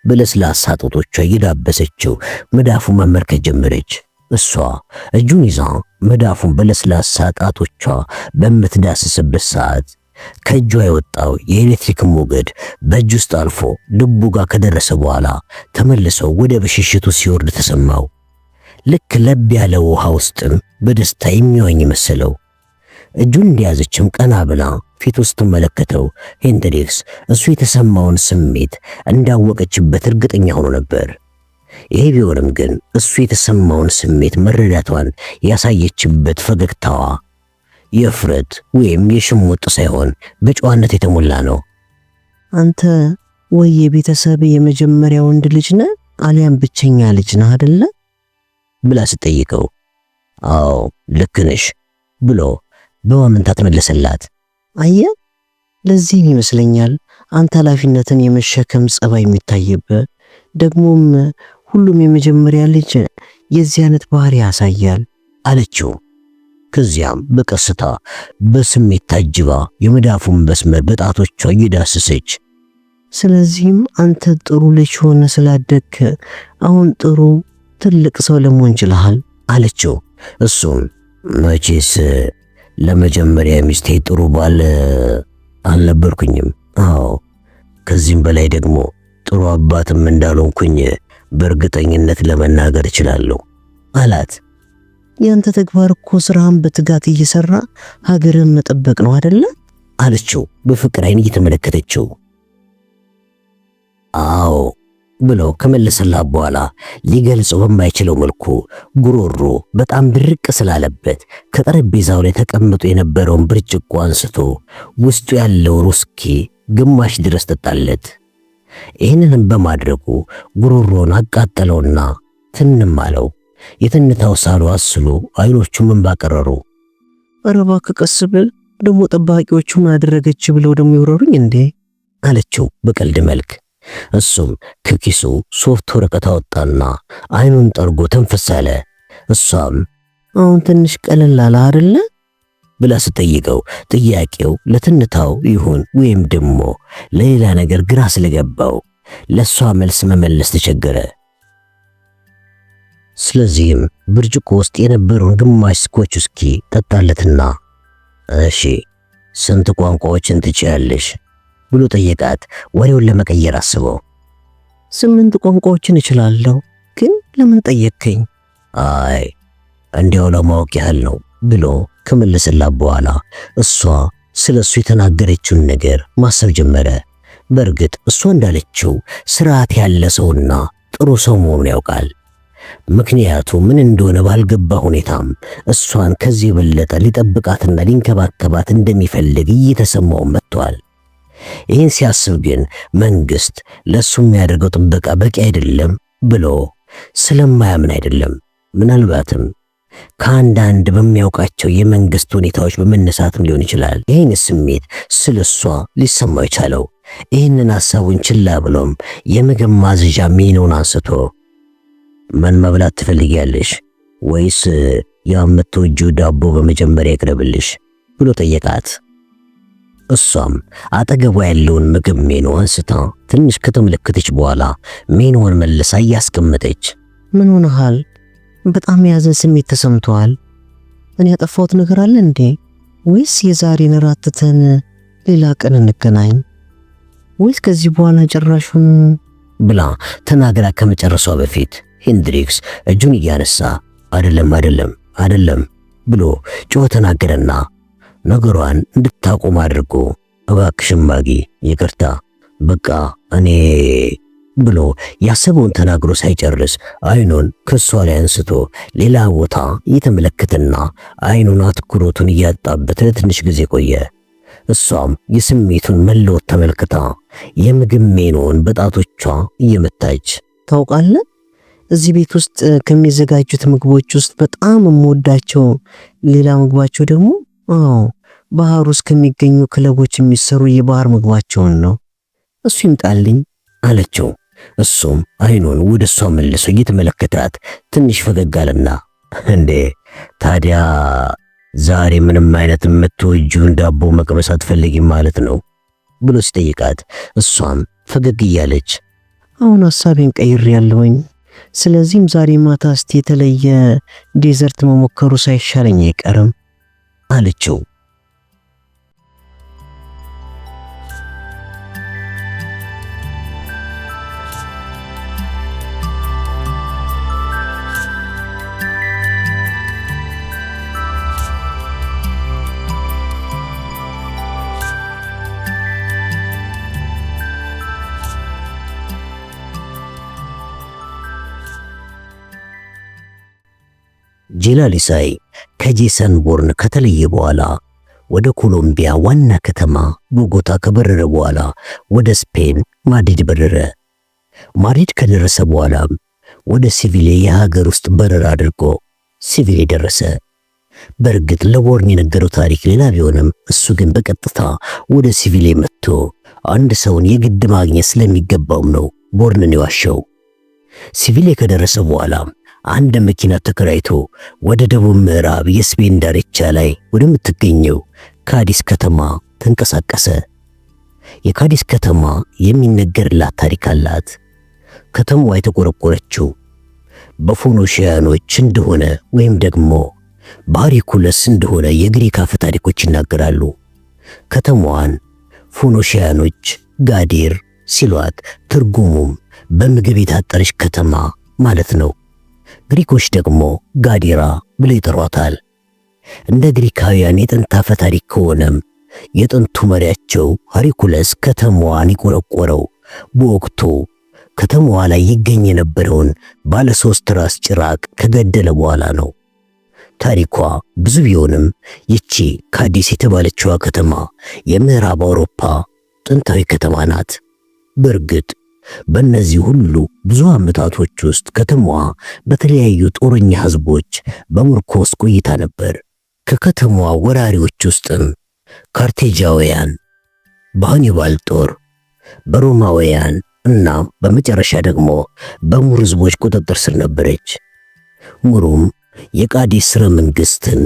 በለስላሳ ጣቶቿ እየዳበሰችው መዳፉን መመልከት ጀመረች። እሷ እጁን ይዛ መዳፉን በለስላሳ ጣቶቿ በምትዳስስበት ሰዓት ከእጇ የወጣው የኤሌክትሪክ ሞገድ በእጅ ውስጥ አልፎ ልቡ ጋር ከደረሰ በኋላ ተመልሰው ወደ ብሽሽቱ ሲወርድ ተሰማው። ልክ ለብ ያለ ውሃ ውስጥም በደስታ የሚዋኝ መሰለው። እጁን እንደያዘችም ቀና ብላ ፊት ውስጥ ተመለከተው። ሄንድሪክስ እሱ የተሰማውን ስሜት እንዳወቀችበት እርግጠኛ ሆኖ ነበር። ይሄ ቢሆንም ግን እሱ የተሰማውን ስሜት መረዳቷን ያሳየችበት ፈገግታዋ የፍረት ወይም የሽሙጥ ሳይሆን በጨዋነት የተሞላ ነው። አንተ ወይ የቤተሰብ የመጀመሪያ ወንድ ልጅ ነህ አሊያም ብቸኛ ልጅ ነህ አይደለ? ብላ ስትጠይቀው አዎ ልክ ነሽ ብሎ በማመንታት መለሰላት። አየህ፣ ለዚህም ይመስለኛል አንተ ኃላፊነትን የመሸከም ጸባይ የሚታየበት። ደግሞም ሁሉም የመጀመሪያ ልጅ የዚህ አይነት ባህሪ ያሳያል አለችው። ከዚያም በቀስታ በስሜት ታጅባ የመዳፉን መስመር በጣቶቿ እየዳሰሰች ስለዚህም አንተ ጥሩ ልጅ ሆነ ስላደግክ አሁን ጥሩ ትልቅ ሰው ለመሆን ችለሃል አለችው። እሱም መቼስ ለመጀመሪያ ሚስቴ ጥሩ ባል አልነበርኩኝም። አዎ ከዚህም በላይ ደግሞ ጥሩ አባትም እንዳልሆንኩኝ በእርግጠኝነት ለመናገር እችላለሁ አላት። ያንተ ተግባር እኮ ስራህን በትጋት እየሰራ ሀገርን መጠበቅ ነው አይደለ? አለችው በፍቅር አይን እየተመለከተችው። አዎ ብሎ ከመለሰላት በኋላ ሊገልጸው በማይችለው መልኩ ጉሮሮ በጣም ድርቅ ስላለበት ከጠረጴዛው ላይ ተቀምጦ የነበረውን ብርጭቆ አንስቶ ውስጡ ያለው ውስኪ ግማሽ ድረስ ጠጣለት። ይህንንም በማድረጉ ጉሮሮን አቃጠለውና ትንም አለው። የትንታው ሳሉ አስሎ አይኖቹን እንባ ቀረሩ። ኧረ እባክህ ቀስ ብል፣ ደግሞ ጠባቂዎቹ ምን አደረገች ብለው ደግሞ ይወረሩኝ እንዴ? አለችው በቀልድ መልክ። እሱም ከኪሱ ሶፍት ወረቀት አወጣና አይኑን ጠርጎ ተንፈስ አለ። እሷም አሁን ትንሽ ቀለል አለ አይደለ ብላ ስትጠይቀው ጥያቄው ለትንታው ይሁን ወይም ደግሞ ለሌላ ነገር ግራ ስለገባው ለሷ መልስ መመለስ ተቸገረ። ስለዚህም ብርጭቆ ውስጥ የነበረውን ግማሽ ስኮች ውስኪ ጠጣለትና እሺ ስንት ቋንቋዎችን ትችያለሽ ብሎ ጠየቃት። ወሬውን ለመቀየር አስበው 8 ቋንቋዎችን እችላለሁ፣ ግን ለምን ጠየቅከኝ? አይ እንዲያው ለማወቅ ያህል ነው ብሎ ከመለሰላት በኋላ እሷ ስለሱ የተናገረችውን ነገር ማሰብ ጀመረ። በእርግጥ እሷ እንዳለችው ስርዓት ያለ ሰውና ጥሩ ሰው መሆኑን ያውቃል። ምክንያቱ ምን እንደሆነ ባልገባ ሁኔታም እሷን ከዚህ የበለጠ ሊጠብቃትና ሊንከባከባት እንደሚፈልግ እየተሰማው መጥቷል። ይህን ሲያስብ ግን መንግስት ለሱ የሚያደርገው ጥበቃ በቂ አይደለም ብሎ ስለማያምን አይደለም፣ ምናልባትም ከአንዳንድ በሚያውቃቸው የመንግስት ሁኔታዎች በመነሳትም ሊሆን ይችላል ይህን ስሜት ስለሷ ሊሰማው የቻለው። ይህንን ሐሳቡን ችላ ብሎም የምግብ ማዝዣ ሜኑን አንስቶ ምን መብላት ትፈልጊያለሽ ወይስ የምትወጂው ዳቦ በመጀመሪያ ይቅረብልሽ ብሎ ጠየቃት። እሷም አጠገቧ ያለውን ምግብ ሜኑ አንስታ ትንሽ ከተመለከተች በኋላ ሜኑን መልሳ እያስቀመጠች ምን ሆነሃል? በጣም የያዘን ስሜት ተሰምቷል። እኔ ያጠፋሁት ነገር አለ እንዴ? ወይስ የዛሬን እራት ትተን ሌላ ቀን እንገናኝ? ወይስ ከዚህ በኋላ ጭራሹን ብላ ተናግራ ከመጨረሷ በፊት ሄንድሪክስ እጁን እያነሳ አይደለም ብሎ ጮህ ተናገረና ነገሯን እንድታቆም አድርጎ እባክሽን ማጊ ይቅርታ በቃ እኔ ብሎ ያሰበውን ተናግሮ ሳይጨርስ አይኑን ከሷ ላይ አንስቶ ሌላ ቦታ እየተመለከተና አይኑን አትኩሮቱን እያጣበት ለትንሽ ጊዜ ቆየ። እሷም የስሜቱን መለወጥ ተመልክታ የምግብ ሜኑን በጣቶቿ እየመታች ታውቃለህ፣ እዚህ ቤት ውስጥ ከሚዘጋጁት ምግቦች ውስጥ በጣም የምወዳቸው ሌላ ምግባቸው ደግሞ ባህር ውስጥ ከሚገኙ ክለቦች የሚሰሩ የባህር ምግባቸውን ነው። እሱ ይምጣልኝ አለችው። እሱም አይኑን ወደ እሷ መልሶ እየተመለከታት ትንሽ ፈገግ አለና እንዴ ታዲያ ዛሬ ምንም አይነት የምትወጂውን ዳቦ መቅመስ አትፈልጊም ማለት ነው ብሎ ሲጠይቃት እሷም ፈገግ እያለች አሁን ሐሳቤን ቀይሬያለሁኝ፣ ስለዚህም ዛሬ ማታ እስቲ የተለየ ዴዘርት መሞከሩ ሳይሻለኝ አይቀርም አለችው። ጄላሊሳይ ከጄሰን ቦርን ከተለየ በኋላ ወደ ኮሎምቢያ ዋና ከተማ ቦጎታ ከበረረ በኋላ ወደ ስፔን ማድሪድ በረረ። ማድሪድ ከደረሰ በኋላ ወደ ሲቪሌ የሀገር ውስጥ በረራ አድርጎ ሲቪሌ ደረሰ። በእርግጥ ለቦርን የነገረው ታሪክ ሌላ ቢሆንም እሱ ግን በቀጥታ ወደ ሲቪሌ መጥቶ አንድ ሰውን የግድ ማግኘት ስለሚገባውም ነው ቦርንን የዋሸው። ሲቪሌ ከደረሰ በኋላ አንድ መኪና ተከራይቶ ወደ ደቡብ ምዕራብ የስፔን ዳርቻ ላይ ወደምትገኘው ካዲስ ከተማ ተንቀሳቀሰ። የካዲስ ከተማ የሚነገርላት ታሪክ አላት። ከተማዋ የተቆረቆረችው በፎኖሺያኖች እንደሆነ ወይም ደግሞ በሄራኩለስ እንደሆነ የግሪክ አፈ ታሪኮች ይናገራሉ። ከተማዋን ፎኖሺያኖች ጋዴር ሲሏት ትርጉሙም በምግብ የታጠረች ከተማ ማለት ነው። ግሪኮች ደግሞ ጋዴራ ብለው ይጠሯታል። እንደ ግሪካውያን የጥንት አፈ ታሪክ ከሆነም የጥንቱ መሪያቸው ሄራኩለስ ከተማዋን የቆረቆረው በወቅቱ ከተማዋ ላይ ይገኝ የነበረውን ባለ 3 ራስ ጭራቅ ከገደለ በኋላ ነው። ታሪኳ ብዙ ቢሆንም ይቺ ካዲስ የተባለችዋ ከተማ የምዕራብ አውሮፓ ጥንታዊ ከተማ ናት። በእርግጥ በእነዚህ ሁሉ ብዙ ዓመታቶች ውስጥ ከተማዋ በተለያዩ ጦረኛ ህዝቦች በምርኮ ውስጥ ቆይታ ነበር። ከከተማዋ ወራሪዎች ውስጥም ካርቴጃውያን፣ በሃኒባል ጦር፣ በሮማውያን እና በመጨረሻ ደግሞ በሙር ህዝቦች ቁጥጥር ስር ነበረች። ሙሩም የቃዲስ ስርወ መንግስትን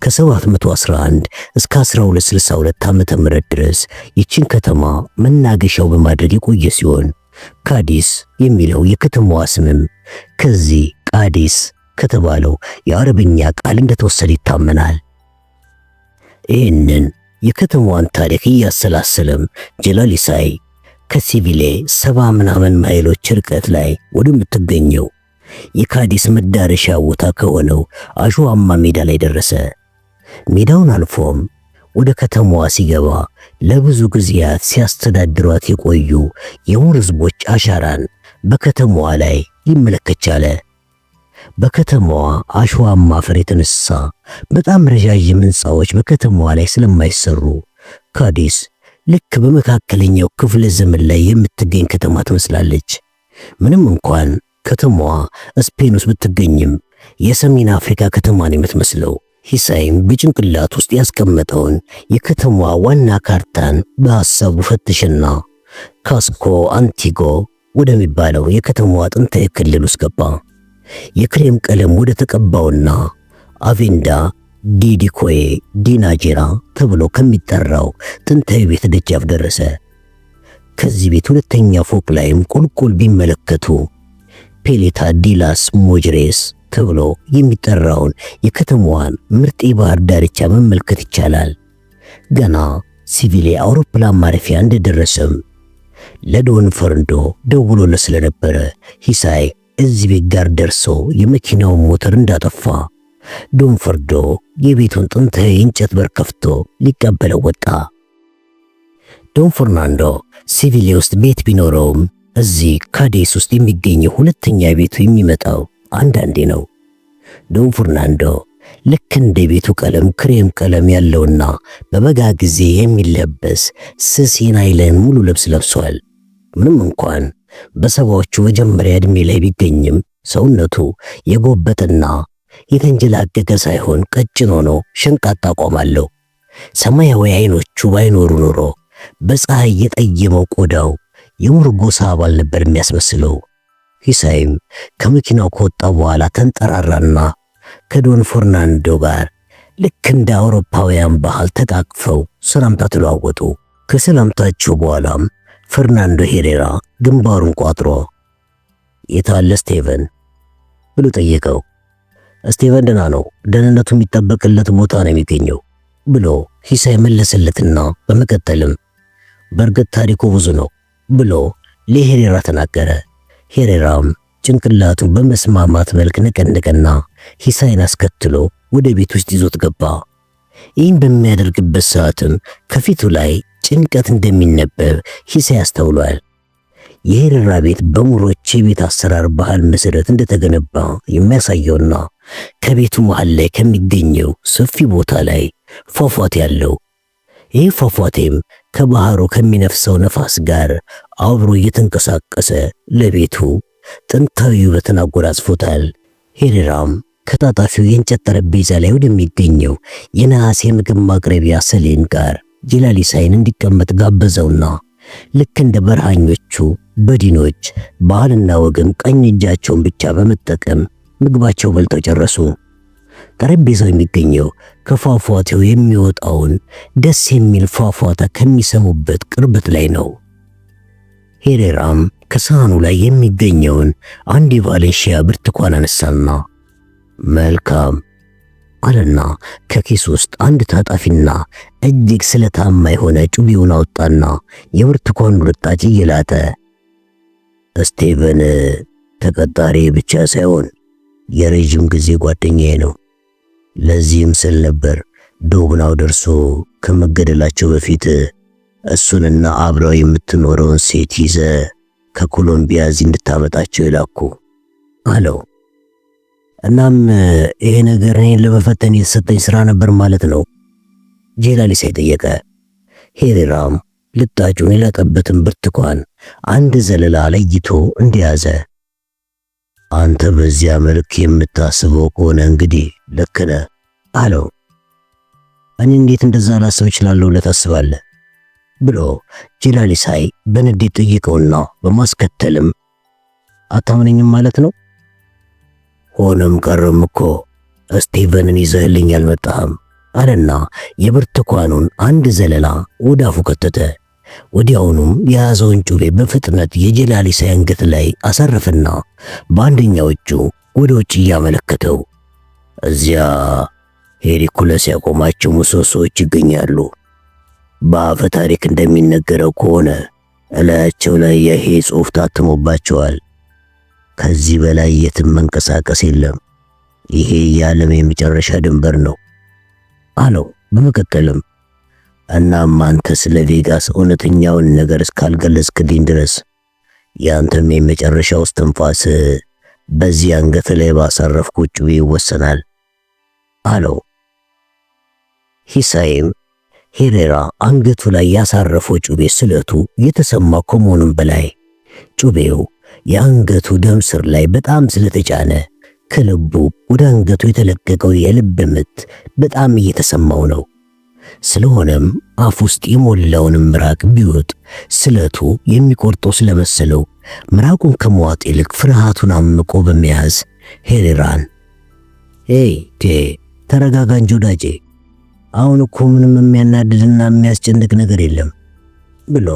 ከ711 እስከ 1262 ዓመተ ምህረት ድረስ ይችን ከተማ መናገሻው በማድረግ የቆየ ሲሆን ካዲስ የሚለው የከተማዋ ስምም ከዚህ ቃዲስ ከተባለው የአረብኛ ቃል እንደተወሰደ ይታመናል። ይህንን የከተማዋን ታሪክ እያሰላሰለም ጄላሊሳይ ከሲቪሌ 70 ምናምን ማይሎች ርቀት ላይ ወደምትገኘው የካዲስ መዳረሻ ቦታ ከሆነው አሸዋማ ሜዳ ላይ ደረሰ። ሜዳውን አልፎም ወደ ከተማዋ ሲገባ ለብዙ ጊዜያት ሲያስተዳድሯት የቆዩ የሙር ህዝቦች አሻራን በከተማዋ ላይ ሊመለከት ቻለ። በከተማዋ አሸዋማ አፈር የተነሳ በጣም ረዣዥም ሕንፃዎች በከተማዋ ላይ ስለማይሰሩ ካዲስ ልክ በመካከለኛው ክፍለ ዘመን ላይ የምትገኝ ከተማ ትመስላለች። ምንም እንኳን ከተማዋ ስፔን ውስጥ ብትገኝም የሰሜን አፍሪካ ከተማን የምትመስለው። ሂሳይም በጭንቅላት ውስጥ ያስቀመጠውን የከተማዋ ዋና ካርታን በሐሳቡ ፈትሽና ካስኮ አንቲጎ ወደሚባለው የከተማዋ ጥንታዊ ክልል ውስጥ ገባ። የክሬም ቀለም ወደ ተቀባውና አቬንዳ ዲዲኮዬ ዲናጄራ ተብሎ ከሚጠራው ጥንታዊ ቤት ደጃፍ ደረሰ። ከዚህ ቤት ሁለተኛ ፎቅ ላይም ቁልቁል ቢመለከቱ ፔሌታ ዲላስ ሞጅሬስ ተብሎ የሚጠራውን የከተማዋን ምርጥ የባህር ዳርቻ መመልከት ይቻላል። ገና ሲቪሌ አውሮፕላን ማረፊያ እንደደረሰም ለዶን ፈርንዶ ደውሎለት ስለነበረ ሂሳይ እዚህ ቤት ጋር ደርሶ የመኪናውን ሞተር እንዳጠፋ ዶን ፈርዶ የቤቱን ጥንታዊ የእንጨት በር ከፍቶ ሊቀበለው ወጣ። ዶን ፈርናንዶ ሲቪሌ ውስጥ ቤት ቢኖረውም እዚህ ካዴስ ውስጥ የሚገኘው ሁለተኛ ቤቱ የሚመጣው አንዳንዴ ነው። ዶን ፈርናንዶ ልክ እንደ ቤቱ ቀለም ክሬም ቀለም ያለውና በበጋ ጊዜ የሚለበስ ስስ የናይለን ሙሉ ልብስ ለብሷል። ምንም እንኳን በሰባዎቹ መጀመሪያ ዕድሜ ላይ ቢገኝም ሰውነቱ የጎበጠና የተንጀላቀቀ ሳይሆን ቀጭን ሆኖ ሸንቃጣ አቋም አለው። ሰማያዊ አይኖቹ ባይኖሩ ኖሮ በፀሐይ የጠየመው ቆዳው የሙርጎሳ አባል ነበር የሚያስመስለው። ሂሳይም ከመኪናው ከወጣ በኋላ ተንጠራራና ከዶን ፈርናንዶ ጋር ልክ እንደ አውሮፓውያን ባህል ተቃቅፈው ሰላምታ ተለዋወጡ። ከሰላምታቸው በኋላም ፈርናንዶ ሄሬራ ግንባሩን ቋጥሮ የታለ ስቴቨን ብሎ ጠየቀው። ስቴቨን ደህና ነው፣ ደህንነቱ የሚጠበቅለት ቦታ ነው የሚገኘው ብሎ ሂሳይ መለሰለትና በመቀጠልም በእርግጥ ታሪኩ ብዙ ነው ብሎ ለሄሬራ ተናገረ። ሄሬራም ጭንቅላቱን በመስማማት መልክ ነቀነቀና ሂሳይን አስከትሎ ወደ ቤት ውስጥ ይዞት ገባ። ይህን በሚያደርግበት ሰዓትም ከፊቱ ላይ ጭንቀት እንደሚነበብ ሂሳይ አስተውሏል። የሄሬራ ቤት በሙሮች የቤት አሰራር ባህል መሰረት እንደተገነባ የሚያሳየውና ከቤቱ መሃል ላይ ከሚገኘው ሰፊ ቦታ ላይ ፏፏቴ ያለው። ይህ ፏፏቴም ከባህሩ ከሚነፍሰው ነፋስ ጋር አብሮ እየተንቀሳቀሰ ለቤቱ ጥንታዊ ውበትን አጎናጽፎታል። ሄሬራም ከጣጣፊው የእንጨት ጠረጴዛ ላይ ወደሚገኘው የነሐስ የምግብ ማቅረቢያ ሰሌን ጋር ጀላሊ ሳይን እንዲቀመጥ ጋበዘውና ልክ እንደ በረሃኞቹ በዲኖች ባህልና ወግም ቀኝ እጃቸውን ብቻ በመጠቀም ምግባቸው በልተው ጨረሱ። ጠረጴዛው የሚገኘው ከፏፏቴው የሚወጣውን ደስ የሚል ፏፏታ ከሚሰሙበት ቅርበት ላይ ነው። ሄሬራም ከሳህኑ ላይ የሚገኘውን አንድ የቫሌንሺያ ብርቱካን አነሳና መልካም አለና ከኪስ ውስጥ አንድ ታጣፊና እጅግ ስለታማ የሆነ ጩቤውን አወጣና የብርቱካኑን ልጣጭ እየላጠ ስቴቨን ተቀጣሪ ብቻ ሳይሆን የረጅም ጊዜ ጓደኛዬ ነው። ለዚህም ስል ነበር ዶብናው ደርሶ ከመገደላቸው በፊት እሱንና አብረው የምትኖረውን ሴት ይዘ ከኮሎምቢያ እዚህ እንድታመጣቸው ይላኩ አለው። እናም ይሄ ነገር እኔን ለመፈተን የተሰጠኝ ስራ ነበር ማለት ነው? ጀላሊ ሳይ ጠየቀ። ሄሬራም ልጣጩን የላጠበትን ብርቱካን አንድ ዘለላ ለይቶ እንደያዘ አንተ በዚያ መልክ የምታስበው ከሆነ እንግዲህ ልክ ነህ አለው። እኔ እንዴት እንደዛ ላስብ እችላለሁ ብለህ ታስባለህ? ብሎ ጀላሊ ሳይ በንዴት ጠየቀውና በማስከተልም አታምነኝም ማለት ነው? ሆነም ቀረም እኮ ስቴቨንን ይዘህልኝ አልመጣህም አለና የብርቱካኑን አንድ ዘለላ ወደ አፉ ከተተ። ወዲያውኑም የያዘውን ጩቤ በፍጥነት የጀላሊ ሳይ አንገት ላይ አሳረፈና በአንደኛው እጁ ወደ ውጭ እያመለከተው እዚያ ሄሪኩለስ ያቆማቸው ምሰሶዎች ይገኛሉ። በአፈ ታሪክ እንደሚነገረው ከሆነ እላያቸው ላይ ይሄ ጽሑፍ ታትሞባቸዋል። ከዚህ በላይ የትም መንቀሳቀስ የለም። ይሄ የዓለም የመጨረሻ ድንበር ነው አለው። በመቀጠልም እናም አንተ ስለ ቬጋስ እውነተኛውን ነገር እስካልገለጽክልኝ ድረስ ያንተም የመጨረሻው እስትንፋስ በዚህ አንገት ላይ ባሳረፍኩት ጩቤ ይወሰናል አለው። ሂሳይም ሄሬራ አንገቱ ላይ ያሳረፈው ጩቤ ስለቱ የተሰማ ከመሆኑም በላይ ጩቤው የአንገቱ ደም ስር ላይ በጣም ስለተጫነ ከልቡ ወደ አንገቱ የተለቀቀው የልብ ምት በጣም እየተሰማው ነው። ስለሆነም አፍ ውስጥ የሞላውን ምራቅ ቢወጥ ስለቱ የሚቆርጠው ስለመሰለው ምራቁን ከመዋጥ ይልቅ ፍርሃቱን አምቆ በመያዝ ሄሬራን ተረጋጋ እንጂ ወዳጄ፣ አሁን እኮ ምንም የሚያናድድና የሚያስጨንቅ ነገር የለም ብሎ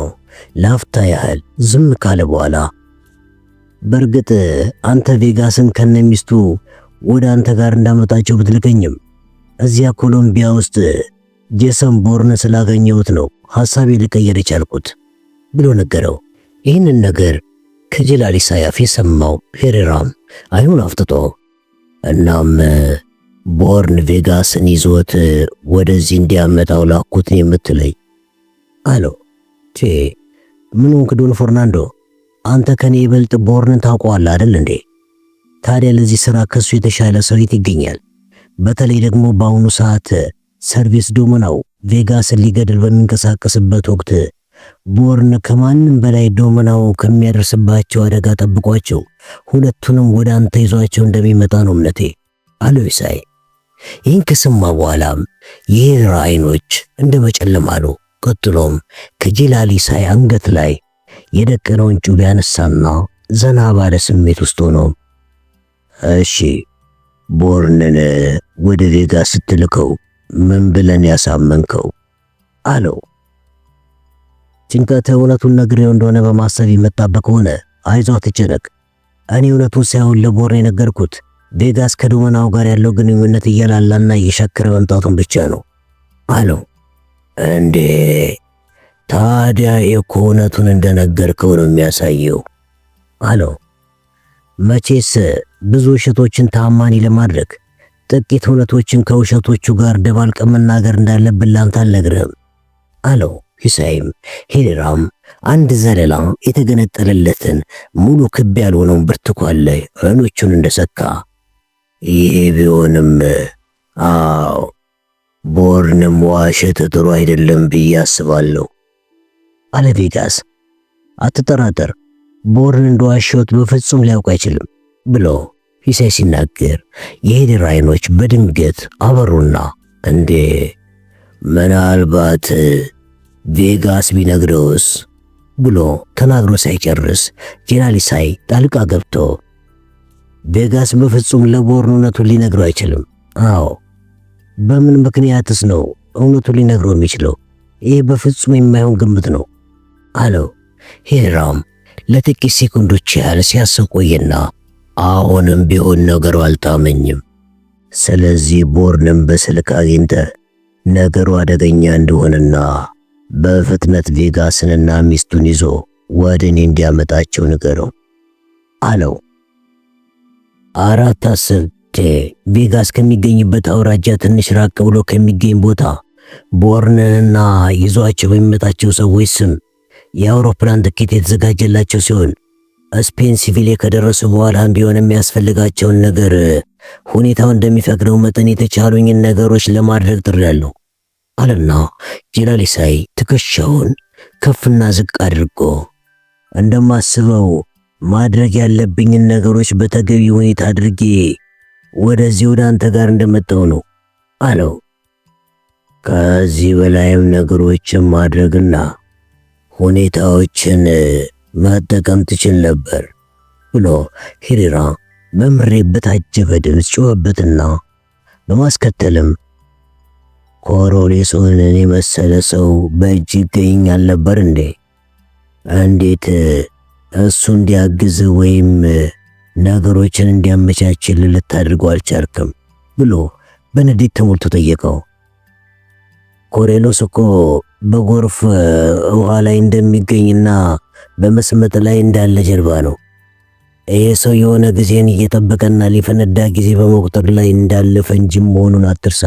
ላፍታ ያህል ዝም ካለ በኋላ በእርግጥ አንተ ቬጋስን ከነሚስቱ ወደ አንተ ጋር እንዳመጣቸው ብትልከኝም እዚያ ኮሎምቢያ ውስጥ ጄሰን ቦርን ስላገኘሁት ነው ሐሳቤ ልቀየር የቻልኩት ብሎ ነገረው። ይህንን ነገር ከጀላሊ ሳያፍ የሰማው ሄሬራም አይኑን አፍጥጦ እናም ቦርን ቬጋስን ይዞት ወደዚህ እንዲያመጣው ላኩት የምትለኝ አለው። ምን ሆንክ ዶን ፈርናንዶ? አንተ ከኔ ይበልጥ ቦርንን ታውቀዋለህ አይደል እንዴ? ታዲያ ለዚህ ሥራ ከሱ የተሻለ ሰው የት ይገኛል? በተለይ ደግሞ በአሁኑ ሰዓት ሰርቪስ ዶመናው ቬጋስን ሊገድል በሚንቀሳቀስበት ወቅት ቦርን ከማንም በላይ ዶመናው ከሚያደርስባቸው አደጋ ጠብቋቸው ሁለቱንም ወደ አንተ ይዟቸው እንደሚመጣ ነው እምነቴ አለው ኢሳይ። ይህን ከሰማ በኋላም የሄሬራ አይኖች እንደ መጨለም አሉ። ቀጥሎም ከጀላሊ ኢሳይ አንገት ላይ የደቀነውን ጩቤ ያነሳና ዘና ባለ ስሜት ውስጥ ሆኖ እሺ ቦርንን ወደ ቬጋስ ስትልከው ምን ብለን ያሳመንከው አለው። ጭንቀት እውነቱን ነግሬው እንደሆነ በማሰብ ይመጣበት ከሆነ አይዞህ አትጨነቅ፣ እኔ እውነቱን ሳይሆን ለቦርን የነገርኩት ቬጋስ ከዶመናው ጋር ያለው ግንኙነት እየላላና እየሻከረ መምጣቱን ብቻ ነው አለው። እንዴ ታዲያ እኮ እውነቱን እንደነገርከው ነው የሚያሳየው አለው። መቼስ ብዙ ውሸቶችን ታማኒ ለማድረግ ጥቂት እውነቶችን ከውሸቶቹ ጋር ደባልቀ መናገር እንዳለብን ላንተ አልነግርህም አለው። ሂሳይም ሄሬራም አንድ ዘለላ የተገነጠለለትን ሙሉ ክብ ያልሆነውን ብርቱካን ላይ አይኖቹን እንደሰካ ይሄ ቢሆንም አዎ ቦርንም ዋሸት ጥሩ አይደለም ብዬ አስባለሁ አለ ቬጋስ። አትጠራጠር፣ ቦርን እንደዋሸሁት በፍጹም ሊያውቅ አይችልም ብሎ ሂሳይ ሲናገር የሄሬራ አይኖች በድንገት አበሩና እንዴ ምናልባት ቬጋስ ቢነግረውስ ብሎ ተናግሮ ሳይጨርስ ጀላሊ ኢሳይ ጣልቃ ገብቶ ቬጋስ በፍጹም ለቦርን እውነቱን ሊነግረው አይችልም። አዎ በምን ምክንያትስ ነው እውነቱን ሊነግረው የሚችለው? ይህ በፍጹም የማይሆን ግምት ነው አለው። ሄሬራም ለጥቂት ሴኮንዶች ያህል ሲያስብ ቆየና አሁንም ቢሆን ነገሩ አልጣመኝም፣ ስለዚህ ቦርንም በስልክ አግኝተህ ነገሩ አደገኛ እንደሆነና በፍጥነት ቬጋስንና ሚስቱን ይዞ ወደ እኔ እንዲያመጣቸው ንገረው አለው። አራት አስብቴ ቬጋስ ከሚገኝበት አውራጃ ትንሽ ራቅ ብሎ ከሚገኝ ቦታ ቦርንንና ይዟቸው በሚመጣቸው ሰዎች ስም የአውሮፕላን ትኬት የተዘጋጀላቸው ሲሆን ስፔን ሲቪሌ ከደረሱ በኋላ ቢሆን የሚያስፈልጋቸውን ነገር ሁኔታው እንደሚፈቅደው መጠን የተቻሉኝን ነገሮች ለማድረግ ጥሬያለሁ አለና ጀላሊ ኢሳይ ትከሻውን ከፍና ዝቅ አድርጎ እንደማስበው ማድረግ ያለብኝን ነገሮች በተገቢ ሁኔታ አድርጌ ወደዚህ ወደ አንተ ጋር እንደመጣው ነው አለው። ከዚህ በላይም ነገሮችን ማድረግና ሁኔታዎችን መጠቀም ትችል ነበር ብሎ ሄሬራ በምሬት በታጀበ ድምፅ ጮኸበትና በማስከተልም ኮሎኔሶን የመሰለ ሰው በእጅ ይገኛል ነበር እንዴ? እንዴት እሱ እንዲያግዝ ወይም ነገሮችን እንዲያመቻችል ልታደርገው አልቻልክም ብሎ በንዴት ተሞልቶ ጠየቀው። ኮሎኔስ እኮ በጎርፍ ውሃ ላይ እንደሚገኝና በመስመጥ ላይ እንዳለ ጀልባ ነው። ይሄ ሰው የሆነ ጊዜን እየጠበቀና ሊፈነዳ ጊዜ በመቁጠር ላይ እንዳለ ፈንጂ መሆኑን አትርሳ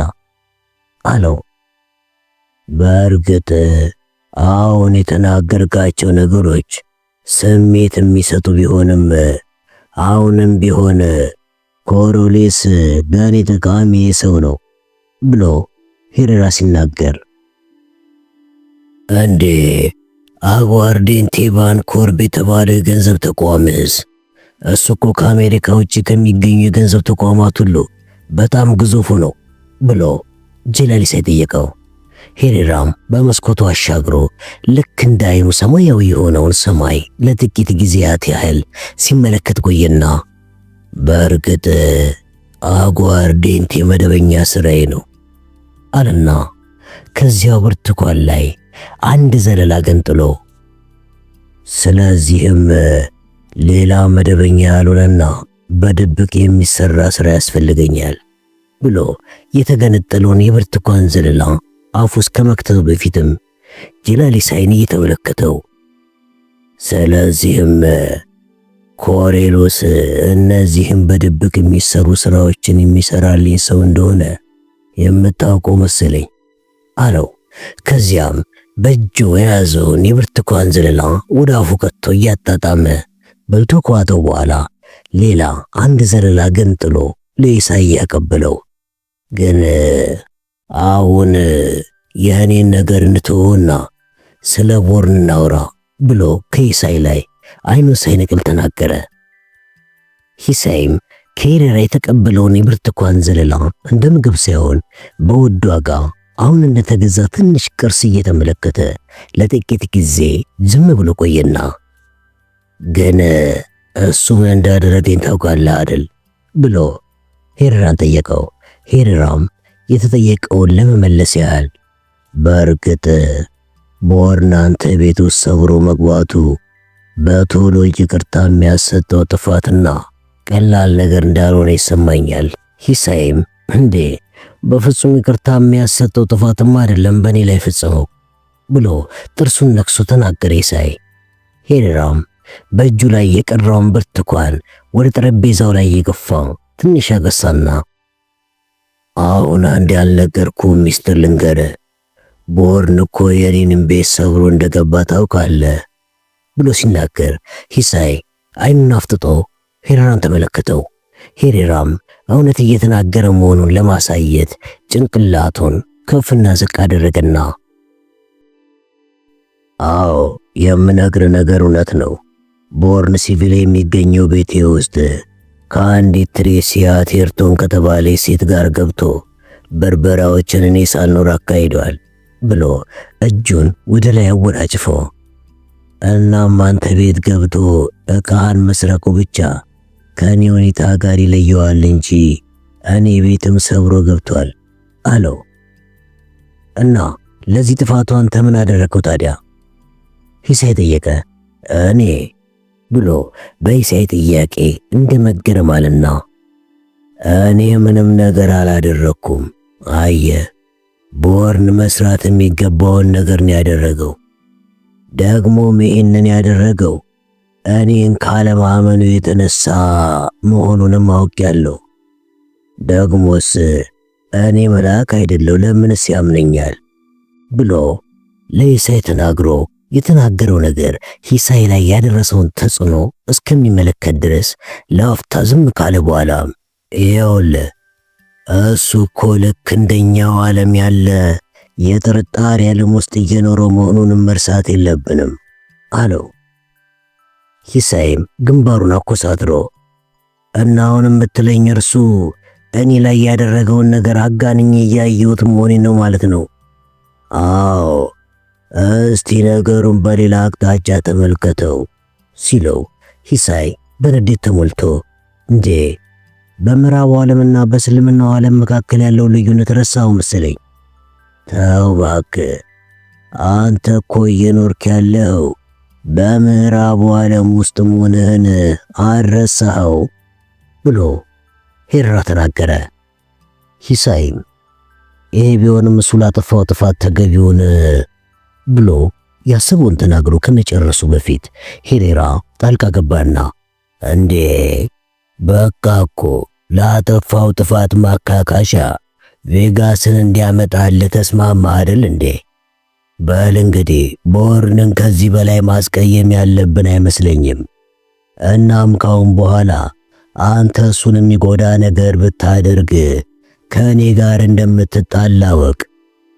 አለው። በእርግጥ አሁን የተናገርካቸው ነገሮች ስሜት የሚሰጡ ቢሆንም አሁንም ቢሆን ኮሮሌስ ለእኔ ጠቃሚ ሰው ነው ብሎ ሄሬራ ሲናገር፣ እንዴ አጓርዴንቴ ባንኮርብ የተባለ የገንዘብ ተቋምስ? እሱ እኮ ከአሜሪካ ውጭ ከሚገኙ የገንዘብ ተቋማት ሁሉ በጣም ግዙፉ ነው ብሎ ጄላሊሳይ ጠየቀው። ሄሬራም በመስኮቱ አሻግሮ ልክ እንዳይኑ ሰማያዊ የሆነውን ሰማይ ለጥቂት ጊዜያት ያህል ሲመለከት ቆየና በእርግጥ አጓርዴንቴ መደበኛ ስራዬ ነው አለና ከዚያው ብርቱካን ላይ አንድ ዘለላ ገንጥሎ ስለዚህም ሌላ መደበኛ ያልሆነና በድብቅ የሚሰራ ስራ ያስፈልገኛል ብሎ የተገነጠለውን የብርቱካን ዘለላ አፉ እስከ መክተቱ በፊትም ጄላሊሳይን እየተመለከተው፣ ስለዚህም ኮሬሎስ እነዚህም በድብቅ የሚሰሩ ስራዎችን የሚሰራልኝ ሰው እንደሆነ የምታውቀው መሰለኝ አለው። ከዚያም በእጁ የያዘውን የብርቱካን ዘለላ ወደ አፉ ከቶ እያጣጣመ በልቶ ከዋጠው በኋላ ሌላ አንድ ዘለላ ገንጥሎ ለኢሳይ ያቀበለው። ግን አሁን የእኔን ነገር እንተውና ስለ ቦርን እናውራ ብሎ ከኢሳይ ላይ አይኑን ሳይነቅል ተናገረ። ኢሳይም ከሄሬራ የተቀበለውን የብርቱካን ዘለላ እንደ ምግብ ሳይሆን በውድ ዋጋ አሁን እንደተገዛ ትንሽ ቅርስ እየተመለከተ ለጥቂት ጊዜ ዝም ብሎ ቆየና፣ ግን እሱ ምን እንዳደረገኝ ታውቃለህ አይደል ብሎ ሄሬራን ጠየቀው። ሄሬራም የተጠየቀውን ለመመለስ ያህል በእርግጥ ቦርን አንተ ቤት ውስጥ ሰብሮ መግባቱ በቶሎ ይቅርታ የሚያሰጠው ጥፋትና ቀላል ነገር እንዳልሆነ ይሰማኛል። ኢሳይም እንዴ በፍጹም ይቅርታ የሚያሰጠው ጥፋትማ አይደለም በእኔ ላይ ፈጸመው ብሎ ጥርሱን ነክሶ ተናገረ ኢሳይ። ሄሬራም በእጁ ላይ የቀረውን ብርቱካን ወደ ጠረጴዛው ላይ የገፋ ትንሽ አገሳና፣ አሁን አንድ ያልነገርኩህ ሚስጥር ልንገርህ፣ ቦርን እኮ የኔንም ቤት ሰብሮ እንደገባ ታውቃለህ ብሎ ሲናገር ኢሳይ አይኑን አፍጥጦ ሄሬራን ተመለከተው። ሄሬራም እውነት እየተናገረ መሆኑን ለማሳየት ጭንቅላቱን ከፍና ዝቅ አደረገና፣ አዎ የምነግር ነገር እውነት ነው። ቦርን ሲቪል የሚገኘው ቤቴ ውስጥ ከአንዲት ትሬሲያ ቴርቶን ከተባለ ሴት ጋር ገብቶ በርበራዎችን እኔ ሳልኖር አካሂዷል ብሎ እጁን ወደ ላይ አወራጭፎ፣ እናም አንተ ቤት ገብቶ ዕቃህን መስረቁ ብቻ ከእኔ ሁኔታ ጋር ይለየዋል እንጂ እኔ ቤትም ሰብሮ ገብቷል አለው። እና ለዚህ ጥፋቱ አንተ ምን አደረግከው ታዲያ? ኢሳይ ጠየቀ። እኔ ብሎ በኢሳይ ጥያቄ እንደመገረም አለና፣ እኔ ምንም ነገር አላደረኩም። አየህ ቦርን መስራት የሚገባውን ነገር ነው ያደረገው። ደግሞም ይህንን ያደረገው እኔን ካለማመኑ የተነሳ መሆኑንም አውቄያለሁ። ደግሞስ እኔ መልአክ አይደለሁ ለምንስ ያምነኛል ብሎ ለኢሳይ ተናግሮ የተናገረው ነገር ኢሳይ ላይ ያደረሰውን ተጽዕኖ እስከሚመለከት ድረስ ለአፍታ ዝም ካለ በኋላ ይኸውልህ እሱ እኮ ልክ እንደኛው ዓለም ያለ የጥርጣሬ ዓለም ውስጥ እየኖረ መሆኑንም መርሳት የለብንም አለው። ኢሳይም ግንባሩን አኮሳትሮ እና አሁን የምትለኝ እርሱ እኔ ላይ ያደረገውን ነገር አጋንኜ እያየሁት መሆኔ ነው ማለት ነው? አዎ እስቲ ነገሩን በሌላ አቅጣጫ ተመልከተው ሲለው ኢሳይ በንዴት ተሞልቶ፣ እንዴ በምዕራቡ ዓለምና በእስልምናው ዓለም መካከል ያለው ልዩነት ረሳው መሰለኝ። ተው እባክህ አንተ እኮ እየኖርክ ያለው በምዕራቡ ዓለም ውስጥ መሆንህን አልረሳኸው ብሎ ሄሬራ ተናገረ። ኢሳይም ይሄ ቢሆንም እሱ ላጠፋው ጥፋት ተገቢውን ብሎ ያሰበውን ተናግሮ ከመጨረሱ በፊት ሄሬራ ጣልቃ ገባና፣ እንዴ በቃ እኮ ላጠፋው ጥፋት ማካካሻ ቬጋስን እንዲያመጣልህ ተስማማ አይደል እንዴ? በል እንግዲህ ቦርንን ከዚህ በላይ ማስቀየም ያለብን አይመስለኝም። እናም ካሁን በኋላ አንተ እሱን የሚጎዳ ነገር ብታደርግ ከእኔ ጋር እንደምትጣላ ወቅ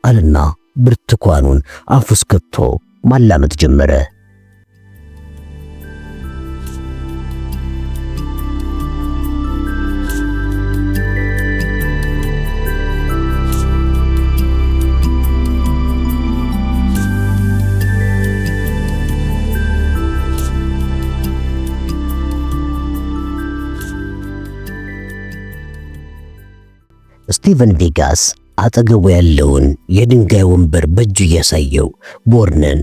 አልና ብርቱካኑን አፉ ውስጥ ከቶ ማላመጥ ጀመረ። ስቲቨን ቬጋስ አጠገቡ ያለውን የድንጋይ ወንበር በእጁ እያሳየው ቦርንን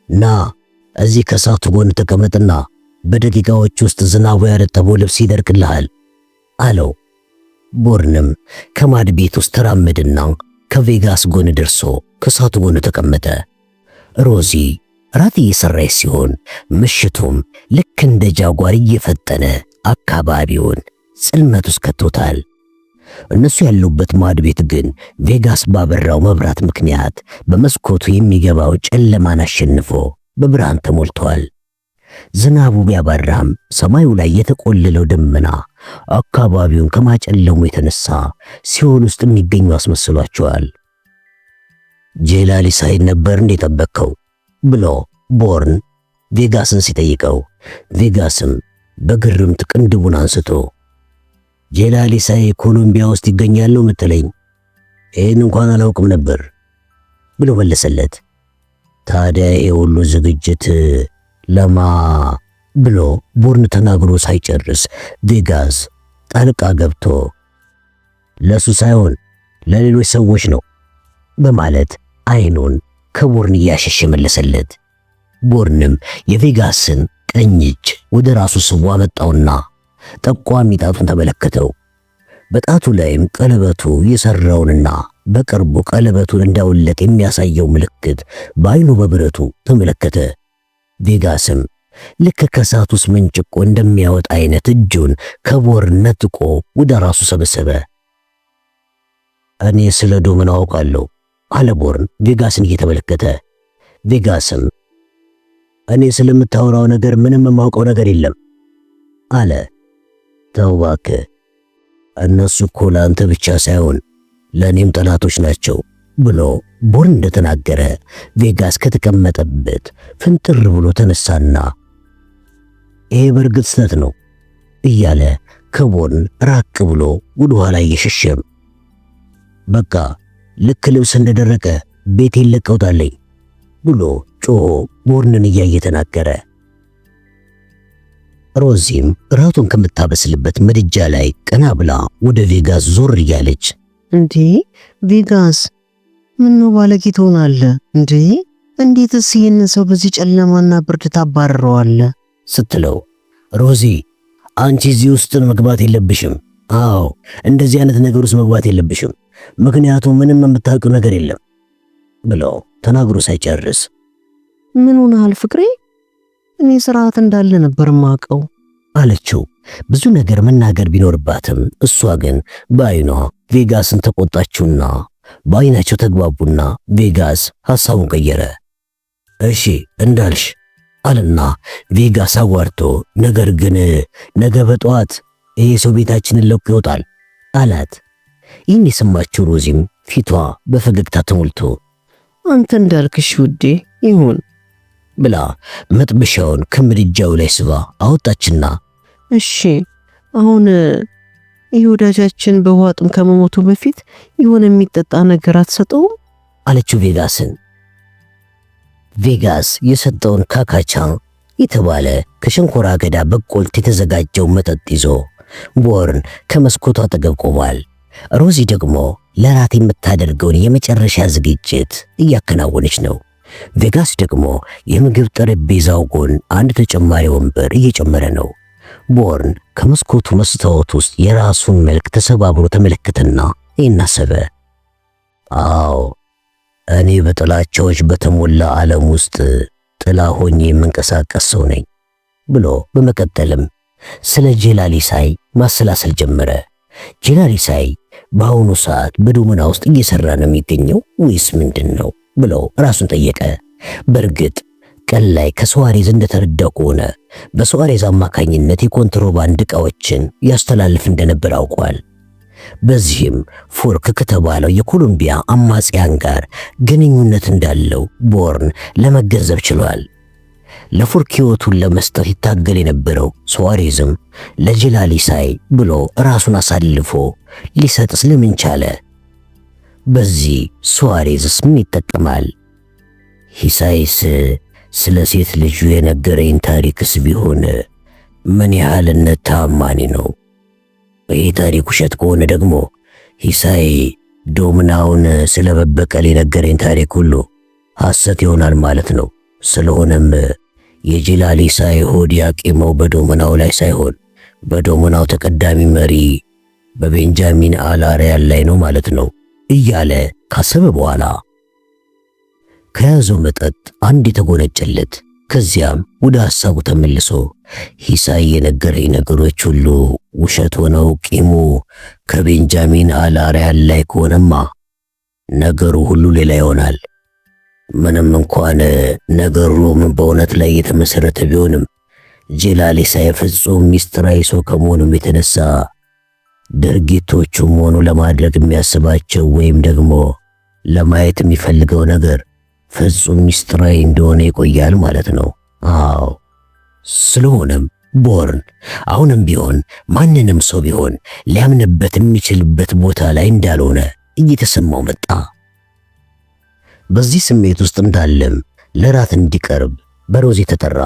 ና እዚህ ከእሳቱ ጎን ተቀመጥና በደቂቃዎች ውስጥ ዝናቡ ያረጠበው ልብስ ይደርቅልሃል አለው። ቦርንም ከማድ ቤት ውስጥ ተራመደና ከቬጋስ ጎን ደርሶ ከእሳቱ ጎን ተቀመጠ። ሮዚ ራት እየሰራች ሲሆን ምሽቱም ልክ እንደ ጃጓር እየፈጠነ አካባቢውን ጽልመት ውስጥ ከቶታል። እነሱ ያሉበት ማድ ቤት ግን ቬጋስ ባበራው መብራት ምክንያት በመስኮቱ የሚገባው ጨለማን አሸንፎ በብርሃን ተሞልቷል። ዝናቡ ቢያባራም ሰማዩ ላይ የተቆለለው ደመና አካባቢውን ከማጨለሙ የተነሳ ሲኦል ውስጥ የሚገኙ አስመስሏቸዋል። ጄላሊሳይን ነበር እንዴ ጠበቅከው ብሎ ቦርን ቬጋስን ሲጠይቀው፣ ቬጋስም በግርምት ቅንድቡን አንስቶ ጄላሊሳይ ኮሎምቢያ ውስጥ ይገኛሉ ምትለኝ? ይህን እንኳን አላውቅም ነበር ብሎ መለሰለት። ታዲያ የሁሉ ዝግጅት ለማ ብሎ ቦርን ተናግሮ ሳይጨርስ ቬጋስ ጣልቃ ገብቶ ለሱ ሳይሆን ለሌሎች ሰዎች ነው በማለት አይኑን ከቦርን እያሸሸ መለሰለት። ቦርንም የቬጋስን ቀኝ እጅ ወደ ራሱ ስቦ አመጣውና ጠቋሚ ጣቱን ተመለከተው። በጣቱ ላይም ቀለበቱ የሰራውንና በቅርቡ ቀለበቱን እንዳውለቅ የሚያሳየው ምልክት በአይኑ በብረቱ ተመለከተ። ቬጋስም ልክ ከእሳት ውስጥ መንጭቆ እንደሚያወጣ አይነት እጁን ከቦርን ነጥቆ ወደ ራሱ ሰበሰበ። እኔ ስለ ዶምን አውቃለሁ አለ ቦርን ቬጋስን እየተመለከተ። ቬጋስም እኔ ስለምታወራው ነገር ምንም የማውቀው ነገር የለም አለ። ተው እባክህ፣ እነሱ እኮ ለአንተ ብቻ ሳይሆን ለእኔም ጠላቶች ናቸው ብሎ ቦርን እንደተናገረ ቬጋስ ከተቀመጠበት ፍንጥር ብሎ ተነሳና ይሄ በርግጥ ስህተት ነው እያለ ከቦርን ራቅ ብሎ ወደ ኋላ እየሸሸም በቃ ልክ ልብስ እንደደረቀ ቤቴን ለቀውታለኝ ብሎ ጮሆ ቦርንን እያየ ተናገረ። ሮዚም ራቱን ከምታበስልበት ምድጃ ላይ ቀና ብላ ወደ ቬጋስ ዞር እያለች እንዴ ቬጋስ ምን ነው ባለጌ ትሆናለህ እንዴ? እንዴትስ ይህንን ሰው በዚህ ጨለማና ብርድ ታባርረዋለህ ስትለው፣ ሮዚ አንቺ እዚህ ውስጥ መግባት የለብሽም። አዎ እንደዚህ አይነት ነገር ውስጥ መግባት የለብሽም፣ ምክንያቱም ምንም የምታውቂው ነገር የለም ብሎ ተናግሮ ሳይጨርስ ምን ሆነሃል ፍቅሬ? እኔ ስርዓት እንዳለ ነበር ማቀው አለችው። ብዙ ነገር መናገር ቢኖርባትም እሷ ግን በአይኗ ቬጋስን ተቆጣችውና በአይናቸው ተግባቡና ቬጋስ ሐሳቡን ቀየረ። እሺ እንዳልሽ አለና ቬጋስ አዋርቶ ነገር ግን ነገ በጠዋት ይሄ ሰው ቤታችንን ለቆ ይወጣል አላት። ይህን የሰማችው ሮዚም ፊቷ በፈገግታ ተሞልቶ አንተ እንዳልክሽ ውዴ ይሁን ብላ መጥበሻውን ከምድጃው ላይ ስባ አወጣችና እሺ አሁን ይህ ወዳጃችን በዋጥም ከመሞቱ በፊት የሆነ የሚጠጣ ነገር አትሰጠውም አለችው ቬጋስን። ቬጋስ የሰጠውን ካካቻ የተባለ ከሸንኮራ አገዳ በቆልት የተዘጋጀው መጠጥ ይዞ ቦርን ከመስኮቷ አጠገብ ቆሟል። ሮዚ ደግሞ ለራት የምታደርገውን የመጨረሻ ዝግጅት እያከናወነች ነው። ቬጋስ ደግሞ የምግብ ጠረጴዛው ጎን አንድ ተጨማሪ ወንበር እየጨመረ ነው። ቦርን ከመስኮቱ መስታወት ውስጥ የራሱን መልክ ተሰባብሮ ተመለከተና ይናሰበ አዎ እኔ በጥላቻዎች በተሞላ ዓለም ውስጥ ጥላ ሆኜ የምንቀሳቀስ ሰው ነኝ ብሎ በመቀጠልም ስለ ጄላሊሳይ ማሰላሰል ጀመረ። ጄላሊሳይ በአሁኑ ሰዓት በዶመና ውስጥ እየሰራ ነው የሚገኘው ወይስ ምንድን ነው ብሎ ራሱን ጠየቀ። በእርግጥ ቀን ላይ ከሱዋሬዝ እንደተረዳው ከሆነ በሱዋሬዝ አማካኝነት የኮንትሮባንድ ዕቃዎችን ያስተላልፍ እንደነበር አውቋል። በዚህም ፎርክ ከተባለው የኮሎምቢያ አማጽያን ጋር ግንኙነት እንዳለው ቦርን ለመገንዘብ ችሏል። ለፎርክ ሕይወቱን ለመስጠት ይታገል የነበረው ሱዋሬዝም ለጀላሊሳይ ብሎ ራሱን አሳልፎ ሊሰጥ ስለምን ቻለ? በዚህ ሱዋሬዝስ ምን ይጠቀማል? ሂሳይስ ስለ ሴት ልጁ የነገረኝ ታሪክስ ቢሆን ምን ያህልነት ታማኒ ነው? ይህ ታሪክ ውሸት ከሆነ ደግሞ ሂሳይ ዶምናውን ስለ መበቀል የነገረኝ ታሪክ ሁሉ ሐሰት ይሆናል ማለት ነው። ስለሆነም የጀላሊሳይ ሆድ ያቄመው በዶምናው ላይ ሳይሆን በዶምናው ተቀዳሚ መሪ በቤንጃሚን አላሪያን ላይ ነው ማለት ነው እያለ ካሰበ በኋላ ከያዘው መጠጥ አንድ የተጎነጨለት። ከዚያም ወደ ሐሳቡ ተመልሶ ሂሳይ የነገረኝ ነገሮች ሁሉ ውሸት ሆነው ቂሙ ከቤንጃሚን አላሪያን ላይ ከሆነማ ነገሩ ሁሉ ሌላ ይሆናል። ምንም እንኳን ነገሩ በእውነት ላይ የተመሰረተ ቢሆንም ጀላሊሳይ ፍጹም ሚስጥራዊ ሰው ከመሆኑም የተነሳ ድርጊቶቹም ሆኑ ለማድረግ የሚያስባቸው ወይም ደግሞ ለማየት የሚፈልገው ነገር ፍጹም ሚስጥራዊ እንደሆነ ይቆያል ማለት ነው። አዎ፣ ስለሆነም ቦርን አሁንም ቢሆን ማንንም ሰው ቢሆን ሊያምንበት የሚችልበት ቦታ ላይ እንዳልሆነ እየተሰማው መጣ። በዚህ ስሜት ውስጥ እንዳለም ለራት እንዲቀርብ በሮዚ ተጠራ።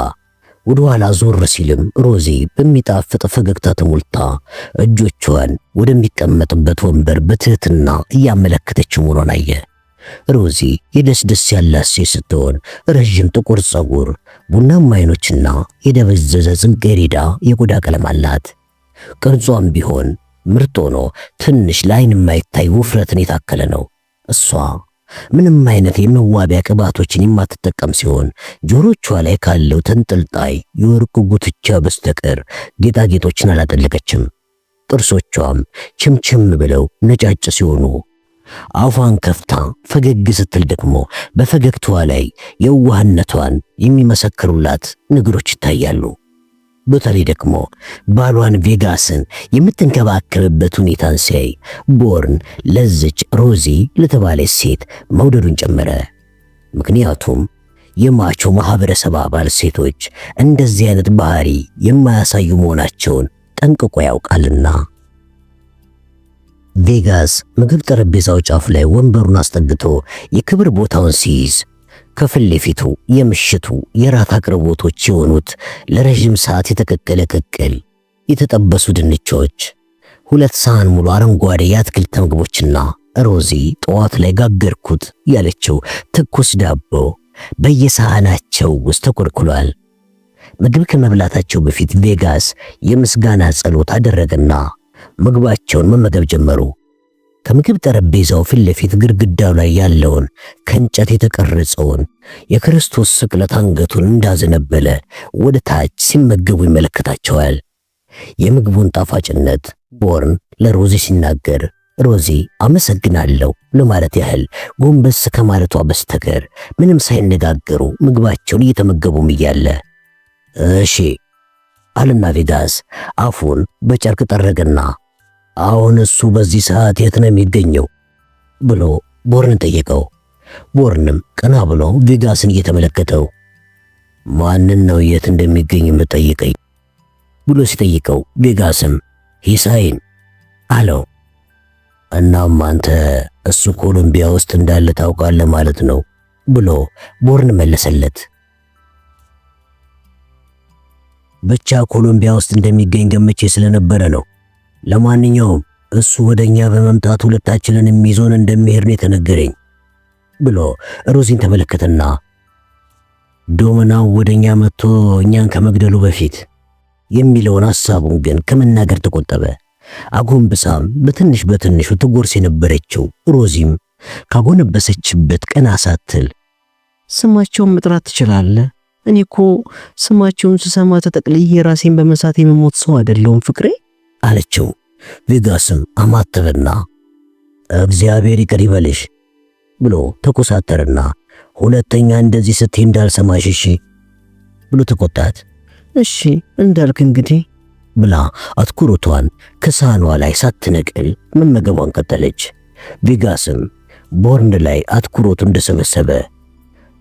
ወደ ኋላ ዞር ሲልም ሮዚ በሚጣፍጥ ፈገግታ ተሞልታ እጆቿን ወደሚቀመጥበት ወንበር በትህትና እያመለከተችው መሆኗን አየ። ሮዚ የደስደስ ያላት ሴት ስትሆን ረዥም ጥቁር ጸጉር፣ ቡናማ አይኖችና የደበዘዘ ጽጌረዳ የቆዳ ቀለም አላት። ቅርጿም ቢሆን ምርጥ ሆኖ ትንሽ ለዓይን የማይታይ ውፍረትን የታከለ ነው። እሷ ምንም አይነት የመዋቢያ ቅባቶችን የማትጠቀም ሲሆን ጆሮቿ ላይ ካለው ተንጠልጣይ የወርቅ ጉትቻ በስተቀር ጌጣጌጦችን አላጠለቀችም። ጥርሶቿም ችምችም ብለው ነጫጭ ሲሆኑ አፏን ከፍታ ፈገግ ስትል ደግሞ በፈገግታዋ ላይ የዋህነቷን የሚመሰክሩላት ነገሮች ይታያሉ። በተለይ ደግሞ ባሏን ቬጋስን የምትንከባከብበት ሁኔታን ሲያይ ቦርን ለዚች ሮዚ ለተባለች ሴት መውደዱን ጨመረ። ምክንያቱም የማቾ ማህበረሰብ አባል ሴቶች እንደዚህ አይነት ባህሪ የማያሳዩ መሆናቸውን ጠንቅቆ ያውቃልና። ቬጋስ ምግብ ጠረጴዛው ጫፍ ላይ ወንበሩን አስጠግቶ የክብር ቦታውን ሲይዝ ከፊት ለፊቱ የምሽቱ የራት አቅርቦቶች የሆኑት ለረጅም ሰዓት የተቀቀለ ቅቅል፣ የተጠበሱ ድንቾች፣ 2 ሳህን ሙሉ አረንጓዴ የአትክልት ምግቦችና ሮዚ ጠዋት ላይ ጋገርኩት ያለችው ትኩስ ዳቦ በየሳህናቸው ውስጥ ተቆልቁሏል። ምግብ ከመብላታቸው በፊት ቬጋስ የምስጋና ጸሎት አደረገና ምግባቸውን መመገብ ጀመሩ። ከምግብ ጠረጴዛው ፊት ለፊት ግድግዳው ላይ ያለውን ከእንጨት የተቀረጸውን የክርስቶስ ስቅለት አንገቱን እንዳዘነበለ ወደ ታች ሲመገቡ ይመለከታቸዋል። የምግቡን ጣፋጭነት ቦርን ለሮዚ ሲናገር ሮዚ አመሰግናለሁ ለማለት ያህል ጎንበስ ከማለቷ በስተቀር ምንም ሳይነጋገሩ ምግባቸውን እየተመገቡም እያለ እሺ አለና ቬጋስ አፉን በጨርቅ ጠረገና አሁን እሱ በዚህ ሰዓት የት ነው የሚገኘው ብሎ ቦርን ጠየቀው። ቦርንም ቀና ብሎ ቬጋስን እየተመለከተው ማንን ነው የት እንደሚገኝ የምጠይቀኝ ብሎ ሲጠይቀው ቬጋስም ሂሳይን አለው። እናም አንተ እሱ ኮሎምቢያ ውስጥ እንዳለ ታውቃለህ ማለት ነው ብሎ ቦርን መለሰለት። ብቻ ኮሎምቢያ ውስጥ እንደሚገኝ ገምቼ ስለነበረ ነው። ለማንኛውም እሱ ወደኛ በመምጣት ሁለታችንን የሚዞን እንደሚሄድ ነው የተነገረኝ ብሎ ሮዚን ተመለከተና ዶመናው ወደኛ መጥቶ እኛን ከመግደሉ በፊት የሚለውን ሐሳቡን ግን ከመናገር ተቆጠበ። አጎንብሳም በትንሹ ትጎርስ የነበረችው ሮዚም ካጎነበሰችበት ቀና ሳትል ስማቸውን መጥራት ትችላለህ? እኔ እኮ ስማቸውን ስሰማ ተጠቅልዬ ራሴን በመሳት የመሞት ሰው አይደለሁም ፍቅሬ አለችው። ቬጋስም አማተበና እግዚአብሔር ይቅር ይበልሽ ብሎ ተኮሳተርና ሁለተኛ እንደዚህ ስትይ እንዳልሰማሽ እሺ ብሎ ተቆጣት። እሺ እንዳልክ እንግዲህ ብላ አትኩሮቷን ከሳህኗ ላይ ሳትነቅል መመገቧን ቀጠለች። ቬጋስም ቦርን ላይ አትኩሮቱ እንደሰበሰበ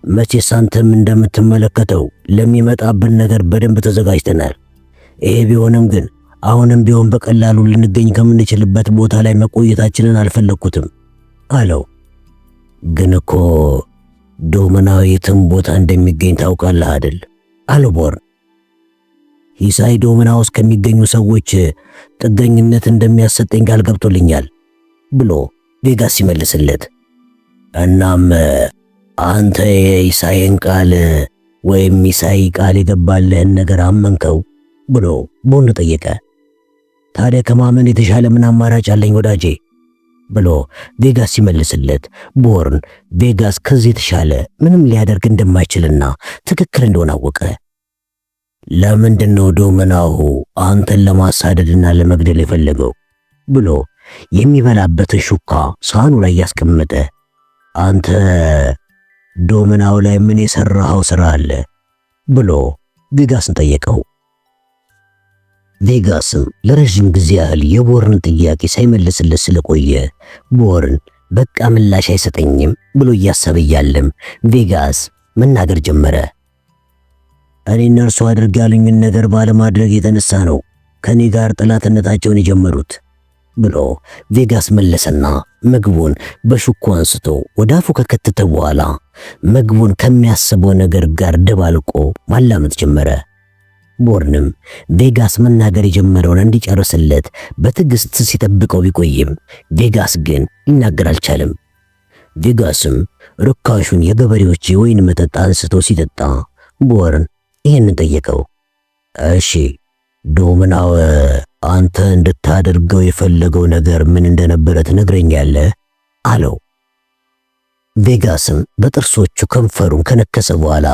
መቼስ አንተም እንደምትመለከተው ለሚመጣብን ነገር በደንብ ተዘጋጅተናል። ይሄ ቢሆንም ግን አሁንም ቢሆን በቀላሉ ልንገኝ ከምንችልበት ቦታ ላይ መቆየታችንን አልፈለኩትም አለው። ግን እኮ ዶመናው የትም ቦታ እንደሚገኝ ታውቃለህ አይደል? አለው ቦርን። ኢሳይ ዶመና ውስጥ ከሚገኙ ሰዎች ጥገኝነት እንደሚያሰጠኝ ቃል ገብቶልኛል ብሎ ቬጋስ ሲመልስለት፣ እናም አንተ የኢሳይን ቃል ወይም ኢሳይ ቃል የገባልህን ነገር አመንከው ብሎ ቦርን ጠየቀ። ታዲያ ከማመን የተሻለ ምን አማራጭ አለኝ ወዳጄ ብሎ ቬጋስ ሲመልስለት፣ ቦርን ቬጋስ ከዚህ የተሻለ ምንም ሊያደርግ እንደማይችልና ትክክል እንደሆነ አወቀ። ለምንድነው ዶመናው አንተን ለማሳደድና ለመግደል የፈለገው ብሎ የሚበላበትን ሹካ ሳህኑ ላይ ያስቀመጠ። አንተ ዶመናው ላይ ምን የሰራኸው ስራ አለ ብሎ ቬጋስን ጠየቀው። ቬጋስም ለረጅም ጊዜ ያህል የቦርን ጥያቄ ሳይመልስለት ስለቆየ ቦርን በቃ ምላሽ አይሰጠኝም ብሎ እያሰበ እያለም ቬጋስ መናገር ጀመረ። እኔ እነርሱ አድርግ ያሉኝን ነገር ባለማድረግ የተነሳ ነው ከኔ ጋር ጠላትነታቸውን የጀመሩት ብሎ ቬጋስ መለሰና ምግቡን በሹኩ አንስቶ ወደ አፉ ከከተተ በኋላ ምግቡን ከሚያስበው ነገር ጋር ደባልቆ ማላመጥ ጀመረ። ቦርንም ቬጋስ መናገር የጀመረውን እንዲጨርስለት በትዕግስት ሲጠብቀው ቢቆይም ቬጋስ ግን ሊናገር አልቻለም። ቬጋስም ርካሹን የገበሬዎች የወይን መጠጥ አንስቶ ሲጠጣ ቦርን ይህንን ጠየቀው። እሺ ዶመናው አንተ እንድታደርገው የፈለገው ነገር ምን እንደነበረ ትነግረኛለህ አለው። ቬጋስም በጥርሶቹ ከንፈሩን ከነከሰ በኋላ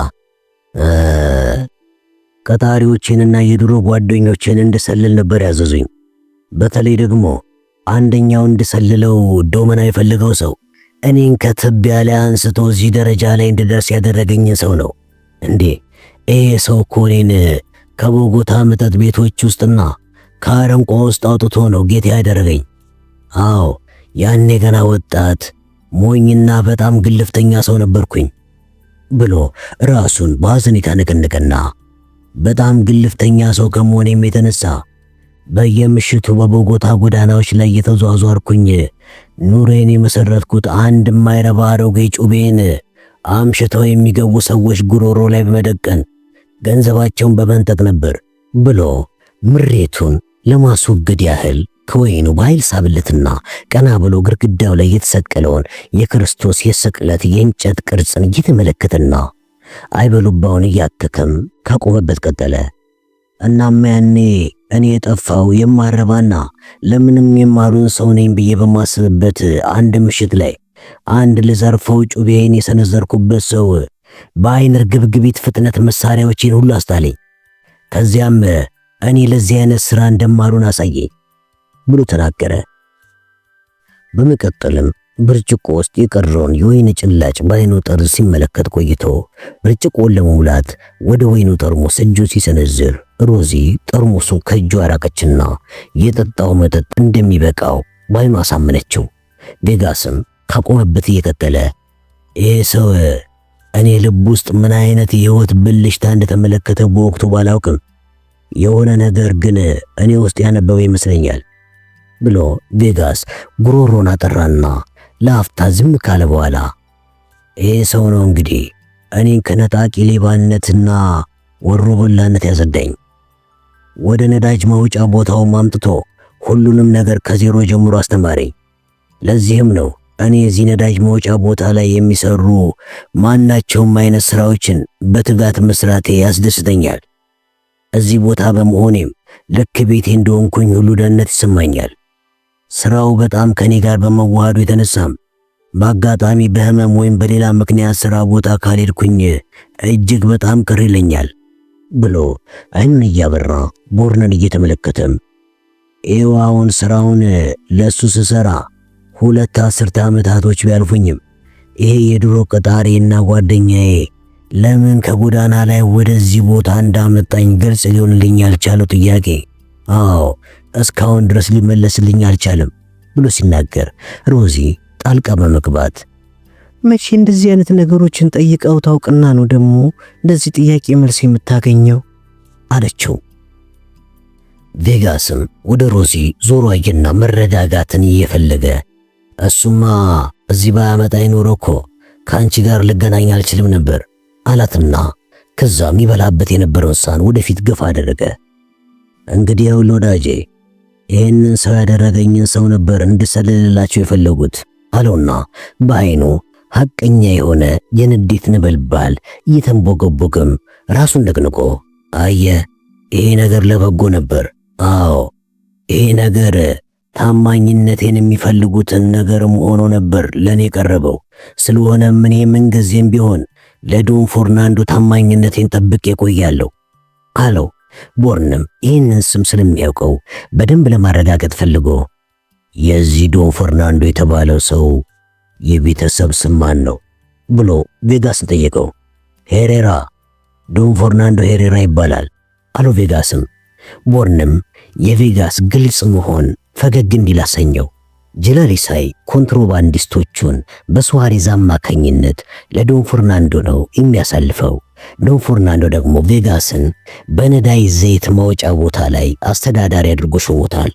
ቀጣሪዎቼንና የድሮ ጓደኞቼን እንድሰልል ነበር ያዘዙኝ። በተለይ ደግሞ አንደኛው እንድሰልለው ዶመና የፈለገው ሰው እኔን ከትቢያ ላይ አንስቶ እዚህ ደረጃ ላይ እንድደርስ ያደረገኝ ሰው ነው። እንዴ ይሄ ሰው እኮ እኔን ከቦጎታ መጠጥ ቤቶች ውስጥና ከአረንቋ ውስጥ አውጥቶ ነው ጌታ ያደረገኝ። አዎ ያኔ ገና ወጣት ሞኝና በጣም ግልፍተኛ ሰው ነበርኩኝ ብሎ ራሱን በሐዘኔታ ነቀነቀና በጣም ግልፍተኛ ሰው ከመሆኔም የተነሳ በየምሽቱ በቦጎታ ጎዳናዎች ላይ የተዟዟርኩኝ ኑሬን የመሰረትኩት አንድ የማይረባ አሮጌ ጩቤን አምሽተው የሚገቡ ሰዎች ጉሮሮ ላይ በመደቀን ገንዘባቸውን በመንጠቅ ነበር ብሎ ምሬቱን ለማስወገድ ያህል ከወይኑ በኃይል ሳብለትና ቀና ብሎ ግድግዳው ላይ የተሰቀለውን የክርስቶስ የስቅለት የእንጨት ቅርጽን እየተመለከተና አይበሉባውን እያተከም ካቆመበት ቀጠለ። እናም ያኔ እኔ የጠፋው የማረባና ለምንም የማሩን ሰው ነኝ ብዬ በማስብበት አንድ ምሽት ላይ አንድ ልዘርፈው ጩቤን የሰነዘርኩበት ሰው በአይን ርግብግቢት ፍጥነት መሳሪያዎችን ሁሉ አስጣለኝ። ከዚያም እኔ ለዚህ አይነት ሥራ እንደማሩን አሳየኝ ብሎ ተናገረ። በመቀጠልም ብርጭቆ ውስጥ የቀረውን የወይን ጭላጭ በአይኑ ጠርዝ ሲመለከት ቆይቶ ብርጭቆውን ለመሙላት ወደ ወይኑ ጠርሙስ እጁን ሲሰነዝር ሮዚ ጠርሙሱን ከእጁ አራቀችና የጠጣው መጠጥ እንደሚበቃው በአይኑ አሳመነችው። ቬጋስም ካቆመበት እየቀጠለ ይሄ ሰው እኔ ልብ ውስጥ ምን አይነት የህይወት ብልሽታ እንደተመለከተ በወቅቱ ባላውቅም የሆነ ነገር ግን እኔ ውስጥ ያነበበ ይመስለኛል ብሎ ቬጋስ ጉሮሮን አጠራና ለአፍታ ዝም ካለ በኋላ ይሄ ሰው ነው እንግዲህ እኔን ከነጣቂ ሌባነትና ወሮበላነት ያጸዳኝ። ወደ ነዳጅ መውጫ ቦታው አምጥቶ ሁሉንም ነገር ከዜሮ ጀምሮ አስተማረኝ። ለዚህም ነው እኔ እዚህ ነዳጅ መውጫ ቦታ ላይ የሚሰሩ ማናቸውም አይነት ስራዎችን በትጋት መስራቴ ያስደስተኛል። እዚህ ቦታ በመሆኔም ልክ ቤቴ እንደሆንኩኝ ሁሉ ደህንነት ይሰማኛል። ስራው በጣም ከኔ ጋር በመዋሃዱ የተነሳም በአጋጣሚ በህመም ወይም በሌላ ምክንያት ስራ ቦታ ካልሄድኩኝ እጅግ በጣም ቅር ይለኛል ብሎ አይኑን እያበራ ቦርንን እየተመለከተም ኤዋውን ስራውን ለሱ ስሰራ 2 አስርተ ዓመታቶች ቢያልፉኝም ይሄ የድሮ ቀጣሪና ጓደኛዬ ለምን ከጎዳና ላይ ወደዚህ ቦታ እንዳመጣኝ ግልጽ ሊሆንልኝ ያልቻለው ጥያቄ አዎ እስካሁን ድረስ ሊመለስልኝ አልቻለም ብሎ ሲናገር ሮዚ ጣልቃ በመግባት መቼ እንደዚህ አይነት ነገሮችን ጠይቀው ታውቅና ነው ደግሞ እንደዚህ ጥያቄ መልስ የምታገኘው አለችው። ቬጋስም ወደ ሮዚ ዞሮ አየና መረጋጋትን እየፈለገ እሱማ እዚህ ባያመጣኝ ኖሮ እኮ ከአንቺ ጋር ልገናኝ አልችልም ነበር አላትና ከዛም ይበላበት የነበረውን ሳህን ወደፊት ገፋ አደረገ። እንግዲህ ያው ወዳጄ ይህንን ሰው ያደረገኝን ሰው ነበር እንድሰልልላቸው የፈለጉት አለውና በአይኑ ሐቀኛ የሆነ የንዴት ነበልባል እየተንቦገቦገም ራሱን ነቅንቆ አየ ይሄ ነገር ለበጎ ነበር። አዎ ይሄ ነገር ታማኝነቴን የሚፈልጉትን ነገርም ሆኖ ነበር ለኔ ቀረበው። ስለሆነም እኔ ምንጊዜም ቢሆን ለዶን ፈርናንዶ ታማኝነቴን ጠብቄ ቆያለሁ አለው። ቦርንም ይህንን ስም ስለሚያውቀው በደንብ ለማረጋገጥ ፈልጎ የዚህ ዶን ፈርናንዶ የተባለው ሰው የቤተሰብ ስም ማን ነው ብሎ ቬጋስን ጠየቀው። ሄሬራ፣ ዶን ፈርናንዶ ሄሬራ ይባላል አለው ቬጋስም። ቦርንም የቬጋስ ግልጽ መሆን ፈገግ እንዲል አሰኘው። ጀላሊሳይ ኮንትሮባንዲስቶቹን በሱዋሬዝ አማካኝነት ለዶን ፈርናንዶ ነው የሚያሳልፈው። ዶን ፈርናንዶ ደግሞ ቬጋስን በነዳይ ዘይት ማውጫ ቦታ ላይ አስተዳዳሪ አድርጎ ሾሞታል።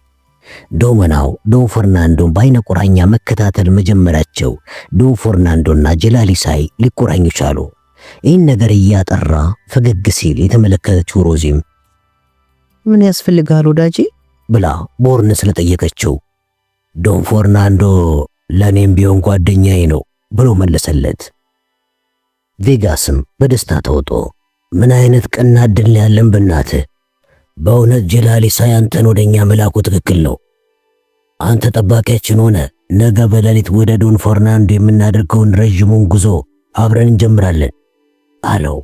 ዶመናው ዶን ፈርናንዶን በአይነ ቁራኛ መከታተል መጀመራቸው ዶን ፈርናንዶና ጀላሊሳይ ሊቆራኙ ቻሉ። ይህን ነገር እያጠራ ፈገግ ሲል የተመለከተችው ሮዚም ምን ያስፈልጋል ወዳጄ ብላ ቦርን ስለጠየቀችው ዶን ፈርናንዶ ለኔም ቢሆን ጓደኛዬ ነው ብሎ መለሰለት። ቬጋስም በደስታ ተውጦ ምን አይነት ቀና ዕድል ያለን በእናትህ! በእውነት ጀላሊሳይ አንተን ወደኛ መላኩ ትክክል ነው። አንተ ጠባቂያችን ሆነ ነገ በሌሊት ወደ ዶን ፈርናንዶ የምናደርገውን ረጅሙን ጉዞ አብረን እንጀምራለን አለው።